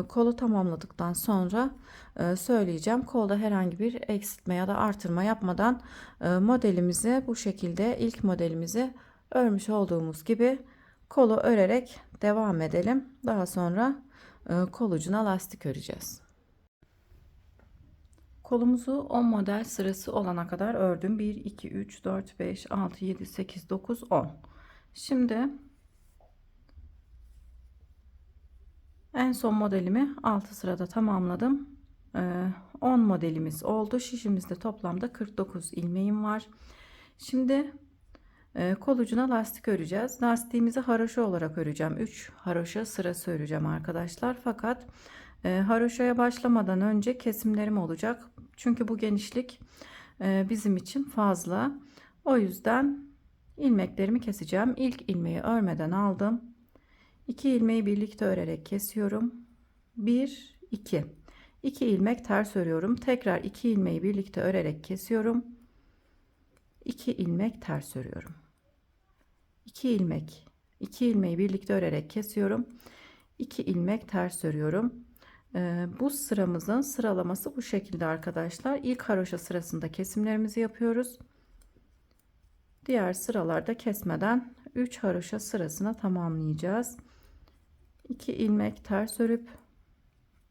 kolu tamamladıktan sonra söyleyeceğim. Kolda herhangi bir eksiltme ya da artırma yapmadan modelimizi bu şekilde ilk modelimizi örmüş olduğumuz gibi kolu örerek devam edelim. Daha sonra kol ucuna lastik öreceğiz. Kolumuzu 10 model sırası olana kadar ördüm. 1, 2, 3, 4, 5, 6, 7, 8, 9, 10. Şimdi en son modelimi 6 sırada tamamladım. 10 modelimiz oldu. Şişimizde toplamda 49 ilmeğim var. Şimdi kol ucuna lastik öreceğiz. Lastiğimizi haroşa olarak öreceğim. 3 haroşa sırası öreceğim arkadaşlar. Fakat haroşaya başlamadan önce kesimlerim olacak. Çünkü bu genişlik bizim için fazla. O yüzden ilmeklerimi keseceğim. İlk ilmeği örmeden aldım. 2 ilmeği birlikte örerek kesiyorum. 1, 2. 2 ilmek ters örüyorum. Tekrar 2 ilmeği birlikte örerek kesiyorum. 2 ilmek ters örüyorum. 2 ilmek, 2 ilmeği birlikte örerek kesiyorum. 2 ilmek ters örüyorum. Bu sıramızın sıralaması bu şekilde arkadaşlar. İlk haroşa sırasında kesimlerimizi yapıyoruz. Diğer sıralarda kesmeden 3 haroşa sırasına tamamlayacağız. 2 ilmek ters örüp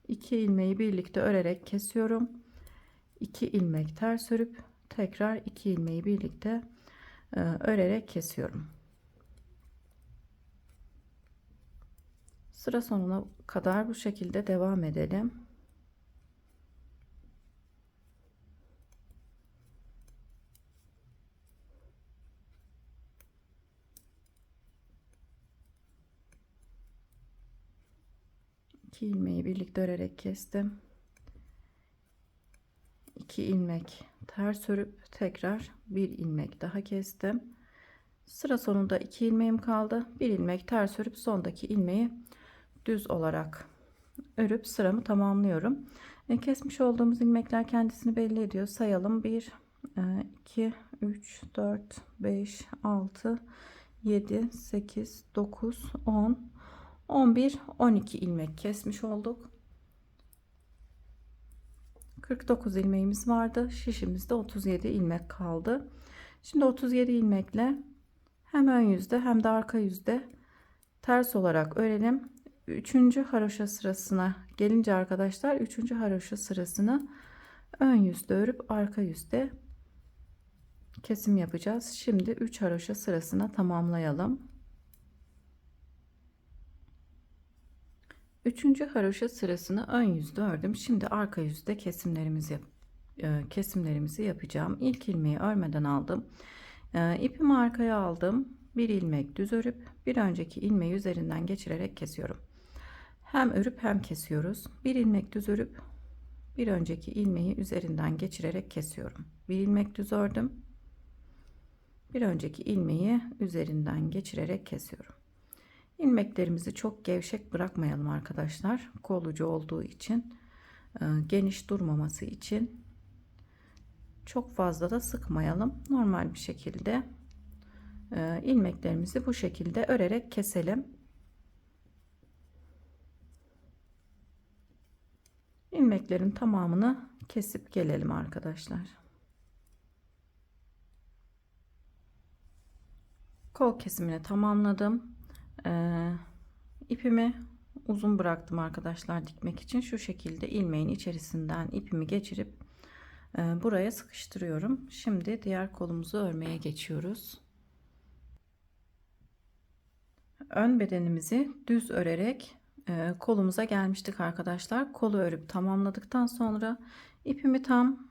2 ilmeği birlikte örerek kesiyorum. 2 ilmek ters örüp tekrar 2 ilmeği birlikte örerek kesiyorum. Sıra sonuna kadar bu şekilde devam edelim. İki ilmeği birlikte örerek kestim. 2 ilmek ters örüp tekrar bir ilmek daha kestim. Sıra sonunda 2 ilmeğim kaldı. Bir ilmek ters örüp sondaki ilmeği düz olarak örüp sıramı tamamlıyorum. Kesmiş olduğumuz ilmekler kendisini belli ediyor. Sayalım. 1, 2, 3, 4, 5, 6, 7, 8, 9, 10, 11, 12 ilmek kesmiş olduk. 49 ilmeğimiz vardı. Şişimizde 37 ilmek kaldı. Şimdi 37 ilmekle hem ön yüzde hem de arka yüzde ters olarak örelim. 3. haroşa sırasına gelince arkadaşlar 3. haroşa sırasını ön yüzde örüp arka yüzde kesim yapacağız. Şimdi 3 haroşa sırasına tamamlayalım. 3. haroşa sırasını ön yüzde ördüm. Şimdi arka yüzde kesimlerimizi yapacağım. İlk ilmeği örmeden aldım. İpimi arkaya aldım. Bir ilmek düz örüp bir önceki ilmeği üzerinden geçirerek kesiyorum. Hem örüp hem kesiyoruz. Bir ilmek düz örüp bir önceki ilmeği üzerinden geçirerek kesiyorum. Bir ilmek düz ördüm. Bir önceki ilmeği üzerinden geçirerek kesiyorum. İlmeklerimizi çok gevşek bırakmayalım arkadaşlar. Kol ucu olduğu için geniş durmaması için çok fazla da sıkmayalım. Normal bir şekilde ilmeklerimizi bu şekilde örerek keselim. İlmeklerin tamamını kesip gelelim arkadaşlar. Kol kesimini tamamladım. İpimi uzun bıraktım arkadaşlar dikmek için. Şu şekilde ilmeğin içerisinden ipimi geçirip Buraya sıkıştırıyorum. Şimdi diğer kolumuzu örmeye geçiyoruz. Ön bedenimizi düz örerek kolumuza gelmiştik arkadaşlar. Kolu örüp tamamladıktan sonra ipimi tam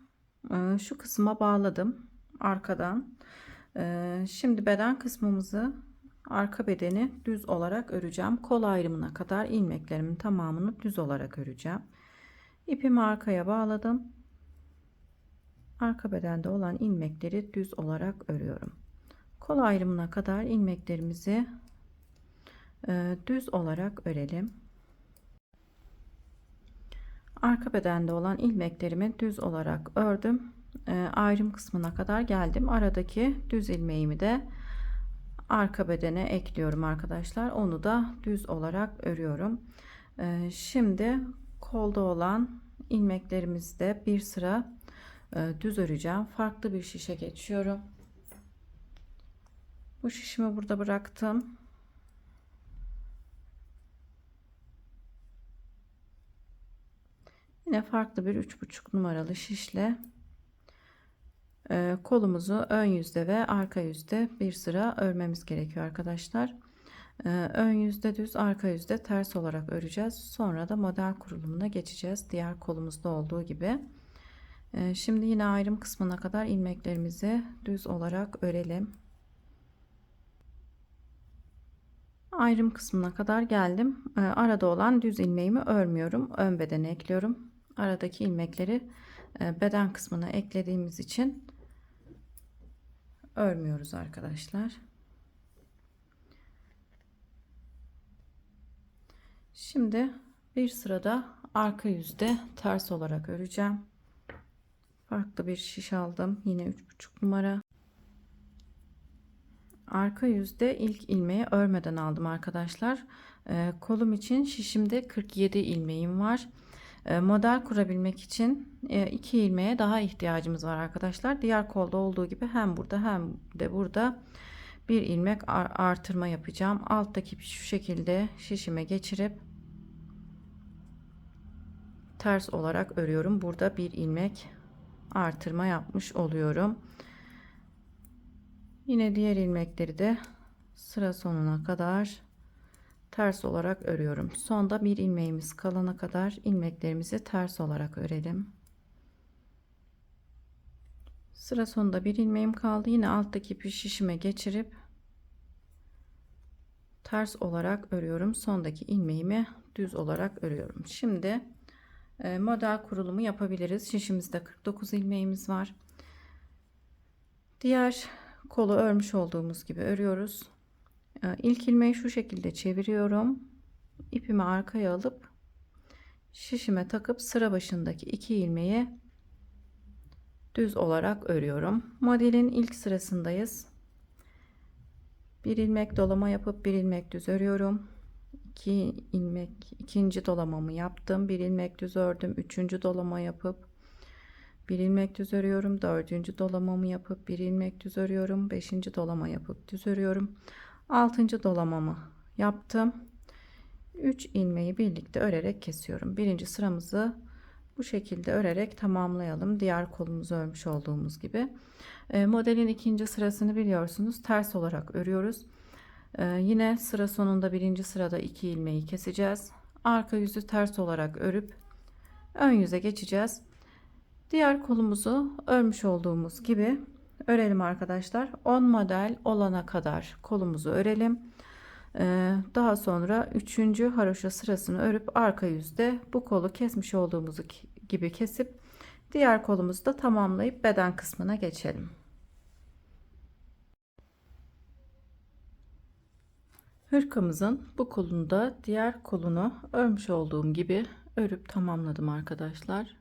şu kısma bağladım arkadan. Şimdi beden kısmımızı, arka bedeni düz olarak öreceğim. Kol ayrımına kadar ilmeklerimin tamamını düz olarak öreceğim. İpimi arkaya bağladım. Arka bedende olan ilmekleri düz olarak örüyorum. Kol ayrımına kadar ilmeklerimizi düz olarak örelim. Arka bedende olan ilmeklerimi düz olarak ördüm. Ayrım kısmına kadar geldim. Aradaki düz ilmeğimi de arka bedene ekliyorum arkadaşlar. Onu da düz olarak örüyorum. Şimdi kolda olan ilmeklerimizi de bir sıra düz öreceğim. Farklı bir şişe geçiyorum. Bu şişimi burada bıraktım. Yine farklı bir 3,5 numaralı şişle kolumuzu ön yüzde ve arka yüzde bir sıra örmemiz gerekiyor arkadaşlar. Ön yüzde düz, arka yüzde ters olarak öreceğiz. Sonra da model kurulumuna geçeceğiz. Diğer kolumuzda olduğu gibi. Şimdi yine ayrım kısmına kadar ilmeklerimizi düz olarak örelim. Ayrım kısmına kadar geldim. Arada olan düz ilmeğimi örmüyorum. Ön bedene ekliyorum. Aradaki ilmekleri beden kısmına eklediğimiz için örmüyoruz arkadaşlar. Şimdi bir sırada arka yüzde ters olarak öreceğim. Farklı bir şiş aldım. Yine 3,5 numara. Arka yüzde ilk ilmeği örmeden aldım arkadaşlar. Kolum için şişimde 47 ilmeğim var. Model kurabilmek için 2 ilmeğe daha ihtiyacımız var arkadaşlar. Diğer kolda olduğu gibi hem burada hem de burada bir ilmek artırma yapacağım. Alttaki şu şekilde şişime geçirip ters olarak örüyorum. Burada bir ilmek artırma yapmış oluyorum. Yine diğer ilmekleri de sıra sonuna kadar ters olarak örüyorum. Sonda bir ilmeğimiz kalana kadar ilmeklerimizi ters olarak örelim. Sıra sonunda bir ilmeğim kaldı. Yine alttaki ipi şişime geçirip ters olarak örüyorum. Sondaki ilmeğimi düz olarak örüyorum. Şimdi model kurulumu yapabiliriz. Şişimizde 49 ilmeğimiz var. Diğer kolu örmüş olduğumuz gibi örüyoruz. İlk ilmeği şu şekilde çeviriyorum. İpimi arkaya alıp şişime takıp sıra başındaki 2 ilmeği düz olarak örüyorum. Modelin ilk sırasındayız. Bir ilmek dolama yapıp bir ilmek düz örüyorum. 2 ilmek, ikinci dolamamı yaptım. Bir ilmek düz ördüm. Üçüncü dolama yapıp bir ilmek düz örüyorum. Dördüncü dolamamı yapıp bir ilmek düz örüyorum. Beşinci dolama yapıp düz örüyorum. Altıncı dolamamı yaptım. 3 ilmeği birlikte örerek kesiyorum. Birinci sıramızı bu şekilde örerek tamamlayalım. Diğer kolumuzu örmüş olduğumuz gibi. Modelin ikinci sırasını biliyorsunuz. Ters olarak örüyoruz. Yine sıra sonunda birinci sırada 2 ilmeği keseceğiz. Arka yüzü ters olarak örüp ön yüze geçeceğiz. Diğer kolumuzu örmüş olduğumuz gibi örelim arkadaşlar. 10 model olana kadar kolumuzu örelim. Daha sonra 3. haroşa sırasını örüp arka yüzde bu kolu kesmiş olduğumuz gibi kesip diğer kolumuzu da tamamlayıp beden kısmına geçelim. Hırkamızın bu kolunu da diğer kolunu örmüş olduğum gibi örüp tamamladım arkadaşlar.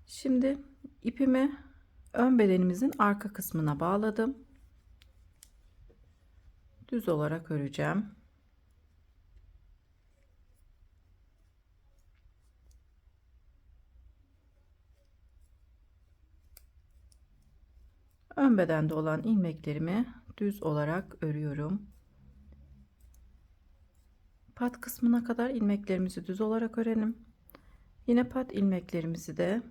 Şimdi ipimi ön bedenimizin arka kısmına bağladım. Düz olarak öreceğim. Ön bedende olan ilmeklerimi düz olarak örüyorum. Pat kısmına kadar ilmeklerimizi düz olarak örelim. Yine pat ilmeklerimizi de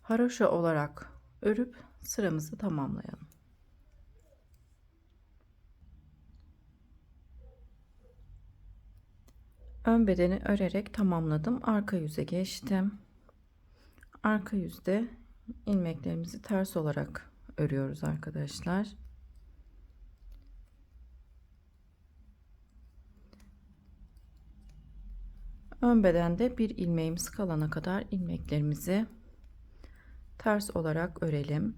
haroşa olarak örüp sıramızı tamamlayalım. Ön bedeni örerek tamamladım. Arka yüze geçtim. Arka yüzde ilmeklerimizi ters olarak örüyoruz arkadaşlar. Ön bedende bir ilmeğimiz kalana kadar ilmeklerimizi ters olarak örelim.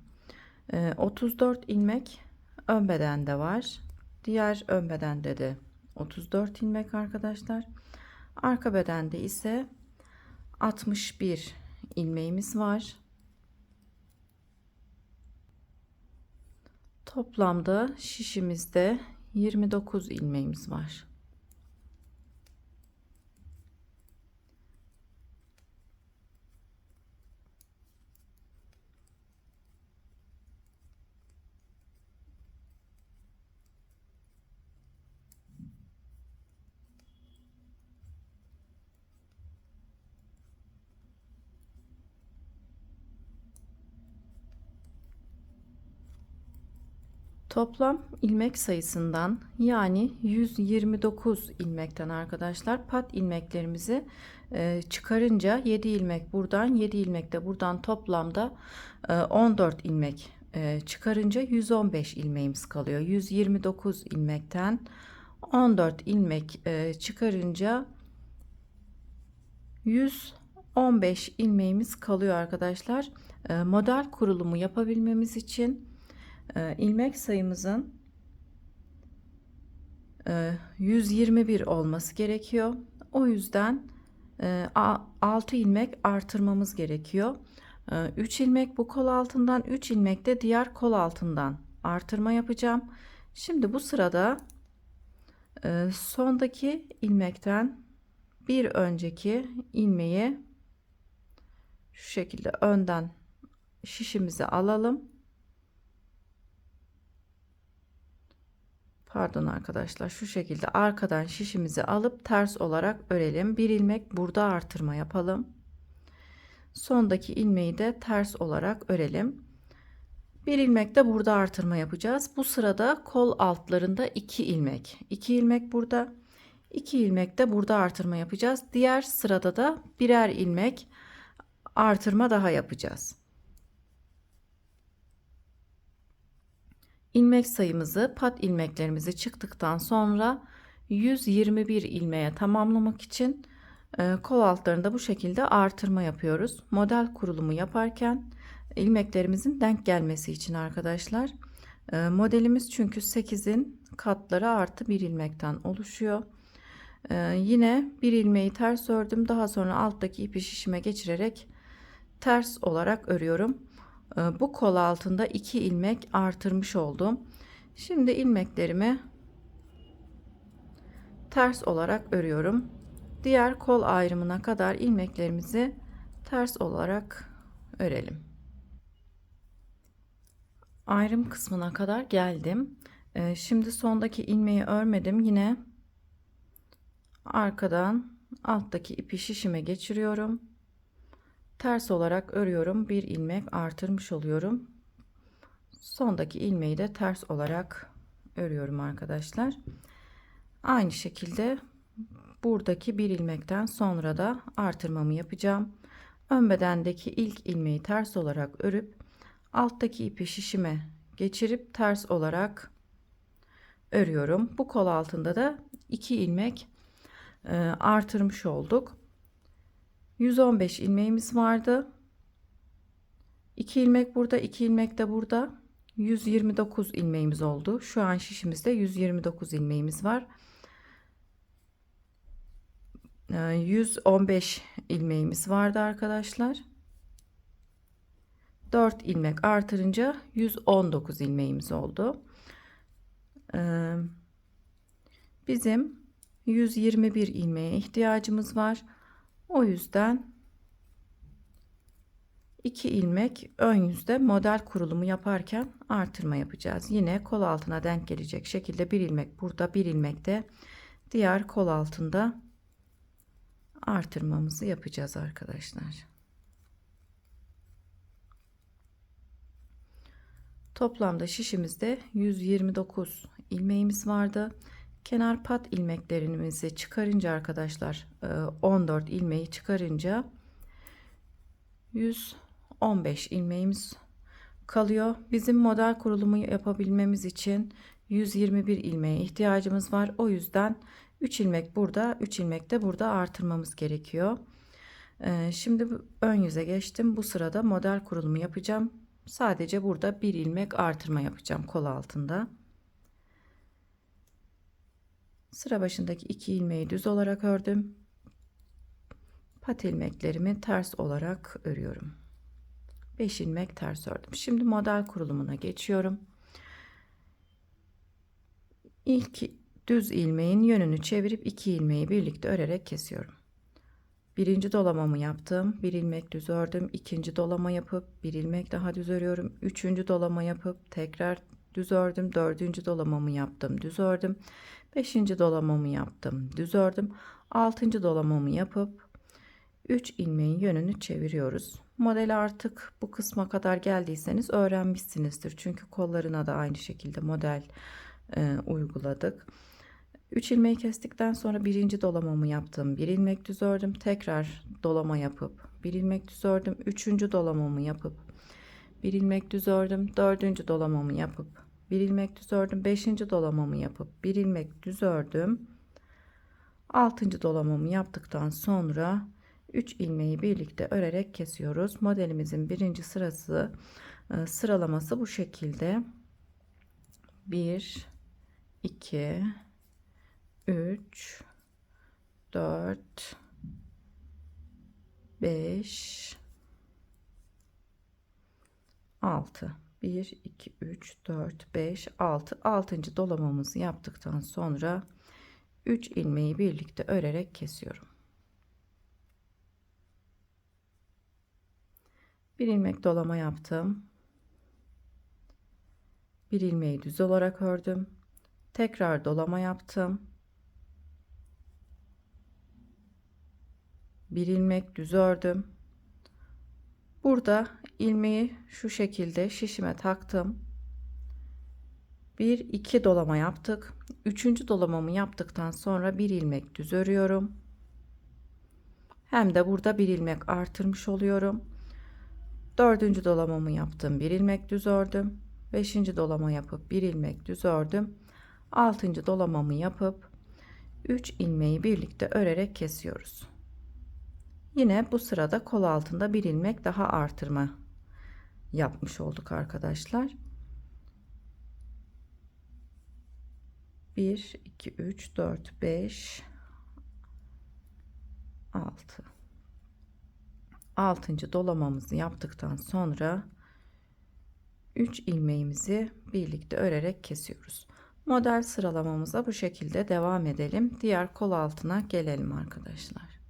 34 ilmek ön bedende var. Diğer ön bedende de 34 ilmek arkadaşlar. Arka bedende ise 61 ilmeğimiz var. Toplamda şişimizde 29 ilmeğimiz var. Toplam ilmek sayısından yani 129 ilmekten arkadaşlar pat ilmeklerimizi çıkarınca 7 ilmek buradan 7 ilmek de buradan toplamda 14 ilmek çıkarınca 115 ilmeğimiz kalıyor. 129 ilmekten 14 ilmek çıkarınca 115 ilmeğimiz kalıyor arkadaşlar. Model kurulumu yapabilmemiz için ilmek sayımızın 121 olması gerekiyor. O yüzden 6 ilmek artırmamız gerekiyor. 3 ilmek bu kol altından, 3 ilmek de diğer kol altından artırma yapacağım. Şimdi bu sırada sondaki ilmekten bir önceki ilmeği şu şekilde önden şişimizi alalım. Pardon arkadaşlar, şu şekilde arkadan şişimizi alıp ters olarak örelim. Bir ilmek burada artırma yapalım. Sondaki ilmeği de ters olarak örelim. Bir ilmek de burada artırma yapacağız. Bu sırada kol altlarında 2 ilmek. 2 ilmek burada. 2 ilmek de burada artırma yapacağız. Diğer sırada da birer ilmek artırma daha yapacağız. İlmek sayımızı pat ilmeklerimizi çıktıktan sonra 121 ilmeğe tamamlamak için kol altlarında bu şekilde artırma yapıyoruz. Model kurulumu yaparken ilmeklerimizin denk gelmesi için arkadaşlar. Modelimiz çünkü 8'in katları artı bir ilmekten oluşuyor. Yine bir ilmeği ters ördüm. Daha sonra alttaki ipi şişime geçirerek ters olarak örüyorum. Bu kol altında 2 ilmek artırmış oldum. Şimdi ilmeklerimi ters olarak örüyorum. Diğer kol ayrımına kadar ilmeklerimizi ters olarak örelim. Ayrım kısmına kadar geldim. Şimdi sondaki ilmeği örmedim. Yine arkadan alttaki ipi şişime geçiriyorum. Ters olarak örüyorum. Bir ilmek artırmış oluyorum. Sondaki ilmeği de ters olarak örüyorum arkadaşlar. Aynı şekilde buradaki bir ilmekten sonra da artırmamı yapacağım. Ön bedendeki ilk ilmeği ters olarak örüp alttaki ipi şişime geçirip ters olarak örüyorum. Bu kol altında da 2 ilmek artırmış olduk. 115 ilmeğimiz vardı. 2 ilmek burada, 2 ilmek de burada. 129 ilmeğimiz oldu. Şu an şişimizde 129 ilmeğimiz var. 115 ilmeğimiz vardı arkadaşlar. 4 ilmek artırınca 119 ilmeğimiz oldu. Bizim 121 ilmeğe ihtiyacımız var. O yüzden 2 ilmek ön yüzde model kurulumu yaparken artırma yapacağız. Yine kol altına denk gelecek şekilde bir ilmek burada, bir ilmek de diğer kol altında artırmamızı yapacağız arkadaşlar. Toplamda şişimizde 129 ilmeğimiz vardı. Kenar pat ilmeklerimizi çıkarınca arkadaşlar 14 ilmeği çıkarınca 115 ilmeğimiz kalıyor. Bizim model kurulumu yapabilmemiz için 121 ilmeğe ihtiyacımız var. O yüzden 3 ilmek burada, 3 ilmek de burada artırmamız gerekiyor. Şimdi ön yüze geçtim. Bu sırada model kurulumu yapacağım. Sadece burada bir ilmek artırma yapacağım kol altında. Sıra başındaki 2 ilmeği düz olarak ördüm. Pat ilmeklerimi ters olarak örüyorum. 5 ilmek ters ördüm. Şimdi model kurulumuna geçiyorum. İlk düz ilmeğin yönünü çevirip 2 ilmeği birlikte örerek kesiyorum. Birinci dolamamı yaptım. Bir ilmek düz ördüm. İkinci dolama yapıp bir ilmek daha düz örüyorum. Üçüncü dolama yapıp tekrar düz ördüm. Dördüncü dolamamı yaptım. Düz ördüm. Beşinci dolamamı yaptım. Düz ördüm. Altıncı dolamamı yapıp 3 ilmeğin yönünü çeviriyoruz. Modeli artık bu kısma kadar geldiyseniz öğrenmişsinizdir. Çünkü kollarına da aynı şekilde model uyguladık. 3 ilmeği kestikten sonra birinci dolamamı yaptım. Bir ilmek düz ördüm. Tekrar dolama yapıp bir ilmek düz ördüm. Üçüncü dolamamı yapıp bir ilmek düz ördüm. Dördüncü dolamamı yapıp bir ilmek düz ördüm. Beşinci dolamamı yapıp bir ilmek düz ördüm. Altıncı dolamamı yaptıktan sonra 3 ilmeği birlikte örerek kesiyoruz. Modelimizin birinci sırası sıralaması bu şekilde. 1 2 3 4 5 6 1 2 3 4 5 6 altıncı dolamamızı yaptıktan sonra 3 ilmeği birlikte örerek kesiyorum. Bir ilmek dolama yaptım. Bir ilmeği düz olarak ördüm. Tekrar dolama yaptım. Bir ilmek düz ördüm. Burada ilmeği şu şekilde şişime taktım. 1 2 dolama yaptık. Üçüncü dolamamı yaptıktan sonra bir ilmek düz örüyorum. Hem de burada bir ilmek artırmış oluyorum. Dördüncü dolamamı yaptım. Bir ilmek düz ördüm. Beşinci dolama yapıp bir ilmek düz ördüm. Altıncı dolamamı yapıp 3 ilmeği birlikte örerek kesiyoruz. Yine bu sırada kol altında bir ilmek daha artırma yapmış olduk arkadaşlar. 1 2 3 4 5 6 altıncı dolamamızı yaptıktan sonra 3 ilmeğimizi birlikte örerek kesiyoruz. Model sıralamamıza bu şekilde devam edelim. Diğer kol altına gelelim arkadaşlar.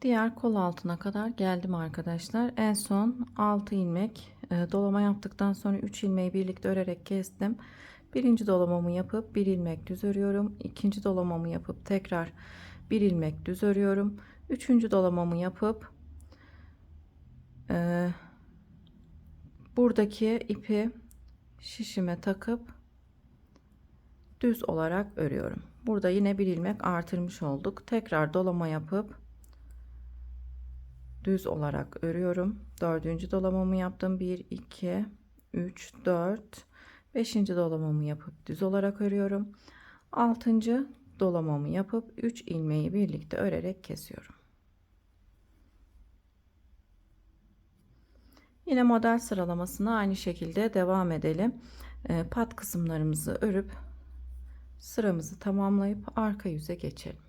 Diğer kol altına kadar geldim arkadaşlar. En son 6 ilmek dolama yaptıktan sonra 3 ilmeği birlikte örerek kestim. Birinci dolamamı yapıp bir ilmek düz örüyorum. İkinci dolamamı yapıp tekrar bir ilmek düz örüyorum. Üçüncü dolamamı yapıp buradaki ipi şişime takıp düz olarak örüyorum. Burada yine bir ilmek artırmış olduk. Tekrar dolama yapıp düz olarak örüyorum. Dördüncü dolamamı yaptım. 1 2 3 4 beşinci dolamamı yapıp düz olarak örüyorum. Altıncı dolamamı yapıp 3 ilmeği birlikte örerek kesiyorum. Yine model sıralamasına aynı şekilde devam edelim. Pat kısımlarımızı örüp sıramızı tamamlayıp arka yüze geçelim.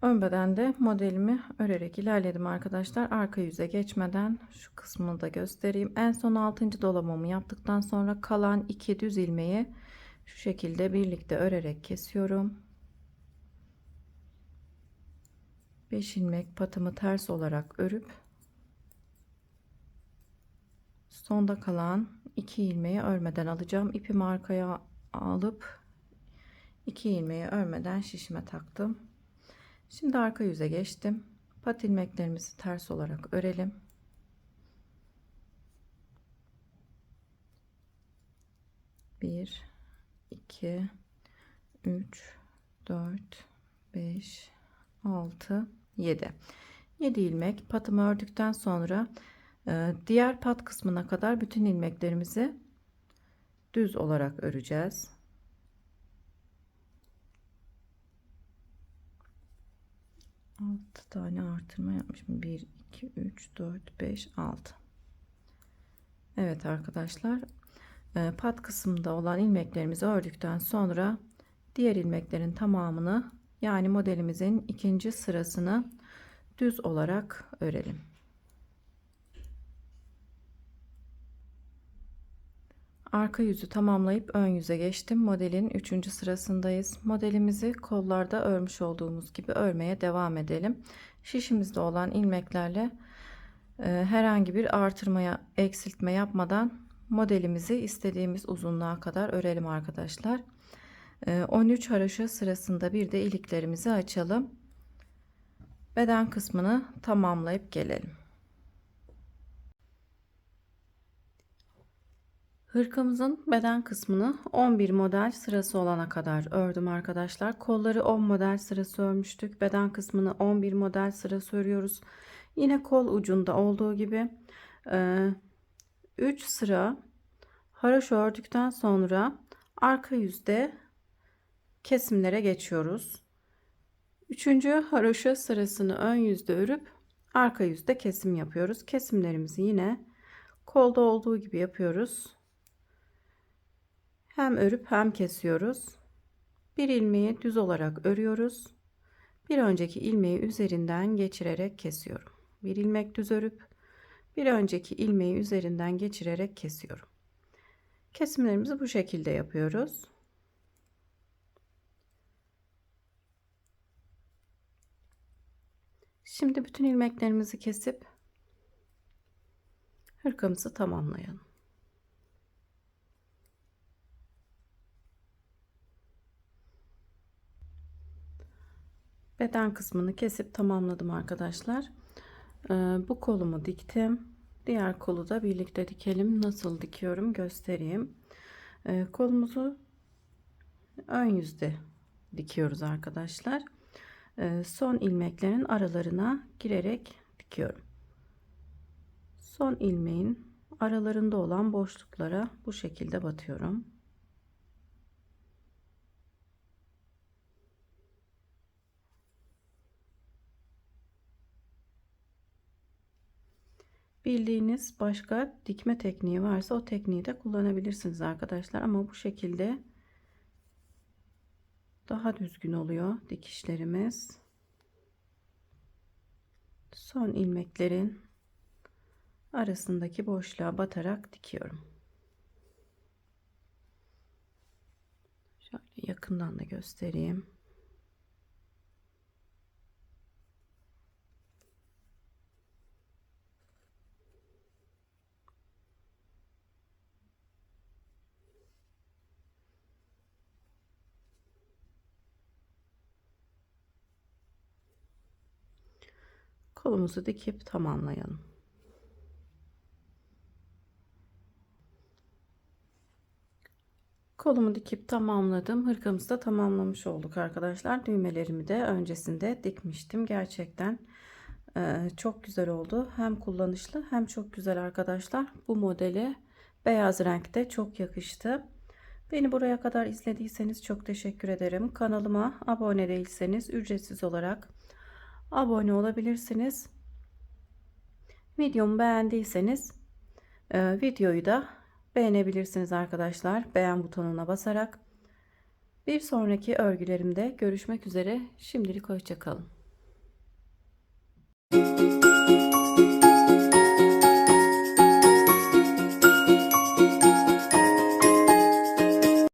Ön bedende modelimi örerek ilerledim arkadaşlar. Arka yüze geçmeden şu kısmını da göstereyim. En son 6. dolamamı yaptıktan sonra kalan 2 düz ilmeği şu şekilde birlikte örerek kesiyorum. 5 ilmek patımı ters olarak örüp sonda kalan 2 ilmeği örmeden alacağım. İpimi arkaya alıp 2 ilmeği örmeden şişime taktım. Şimdi arka yüze geçtim. Pat ilmeklerimizi ters olarak örelim. 1, 2, 3, 4, 5, 6, 7. 7 ilmek patımı ördükten sonra diğer pat kısmına kadar bütün ilmeklerimizi düz olarak öreceğiz. Altı tane artırma yapmışım. 1, 2, 3, 4, 5, 6. Evet arkadaşlar, pat kısmında olan ilmeklerimizi ördükten sonra diğer ilmeklerin tamamını, yani modelimizin ikinci sırasını düz olarak örelim. Arka yüzü tamamlayıp ön yüze geçtim. Modelin 3. sırasındayız. Modelimizi kollarda örmüş olduğumuz gibi örmeye devam edelim. Şişimizde olan ilmeklerle herhangi bir artırmaya, eksiltme yapmadan modelimizi istediğimiz uzunluğa kadar örelim arkadaşlar. 13 haroşa sırasında bir de iliklerimizi açalım. Beden kısmını tamamlayıp gelelim. Hırkamızın beden kısmını 11 model sırası olana kadar ördüm arkadaşlar. Kolları 10 model sırası örmüştük. Beden kısmını 11 model sırası örüyoruz. Yine kol ucunda olduğu gibi 3 sıra haroşa ördükten sonra arka yüzde kesimlere geçiyoruz. 3. haroşa sırasını ön yüzde örüp arka yüzde kesim yapıyoruz. Kesimlerimizi yine kolda olduğu gibi yapıyoruz. Hem örüp hem kesiyoruz. Bir ilmeği düz olarak örüyoruz. Bir önceki ilmeği üzerinden geçirerek kesiyorum. Bir ilmek düz örüp bir önceki ilmeği üzerinden geçirerek kesiyorum. Kesimlerimizi bu şekilde yapıyoruz. Şimdi bütün ilmeklerimizi kesip hırkamızı tamamlayalım. Beden kısmını kesip tamamladım arkadaşlar. Bu kolumu diktim. Diğer kolu da birlikte dikelim. Nasıl dikiyorum göstereyim. Kolumuzu ön yüzde dikiyoruz arkadaşlar. Son ilmeklerin aralarına girerek dikiyorum. Son ilmeğin aralarında olan boşluklara bu şekilde batıyorum. Bildiğiniz başka dikme tekniği varsa o tekniği de kullanabilirsiniz arkadaşlar, ama bu şekilde daha düzgün oluyor dikişlerimiz. Son ilmeklerin arasındaki boşluğa batarak dikiyorum. Şöyle yakından da göstereyim. Kolumuzu dikip tamamlayalım. Kolumu dikip tamamladım. Hırkamızı da tamamlamış olduk arkadaşlar. Düğmelerimi de öncesinde dikmiştim. Gerçekten çok güzel oldu. Hem kullanışlı hem çok güzel arkadaşlar. Bu modeli beyaz renkte çok yakıştı. Beni buraya kadar izlediyseniz çok teşekkür ederim. Kanalıma abone değilseniz ücretsiz olarak abone olabilirsiniz. Videomu beğendiyseniz videoyu da beğenebilirsiniz arkadaşlar. Beğen butonuna basarak. Bir sonraki örgülerimde görüşmek üzere. Şimdilik hoşça kalın.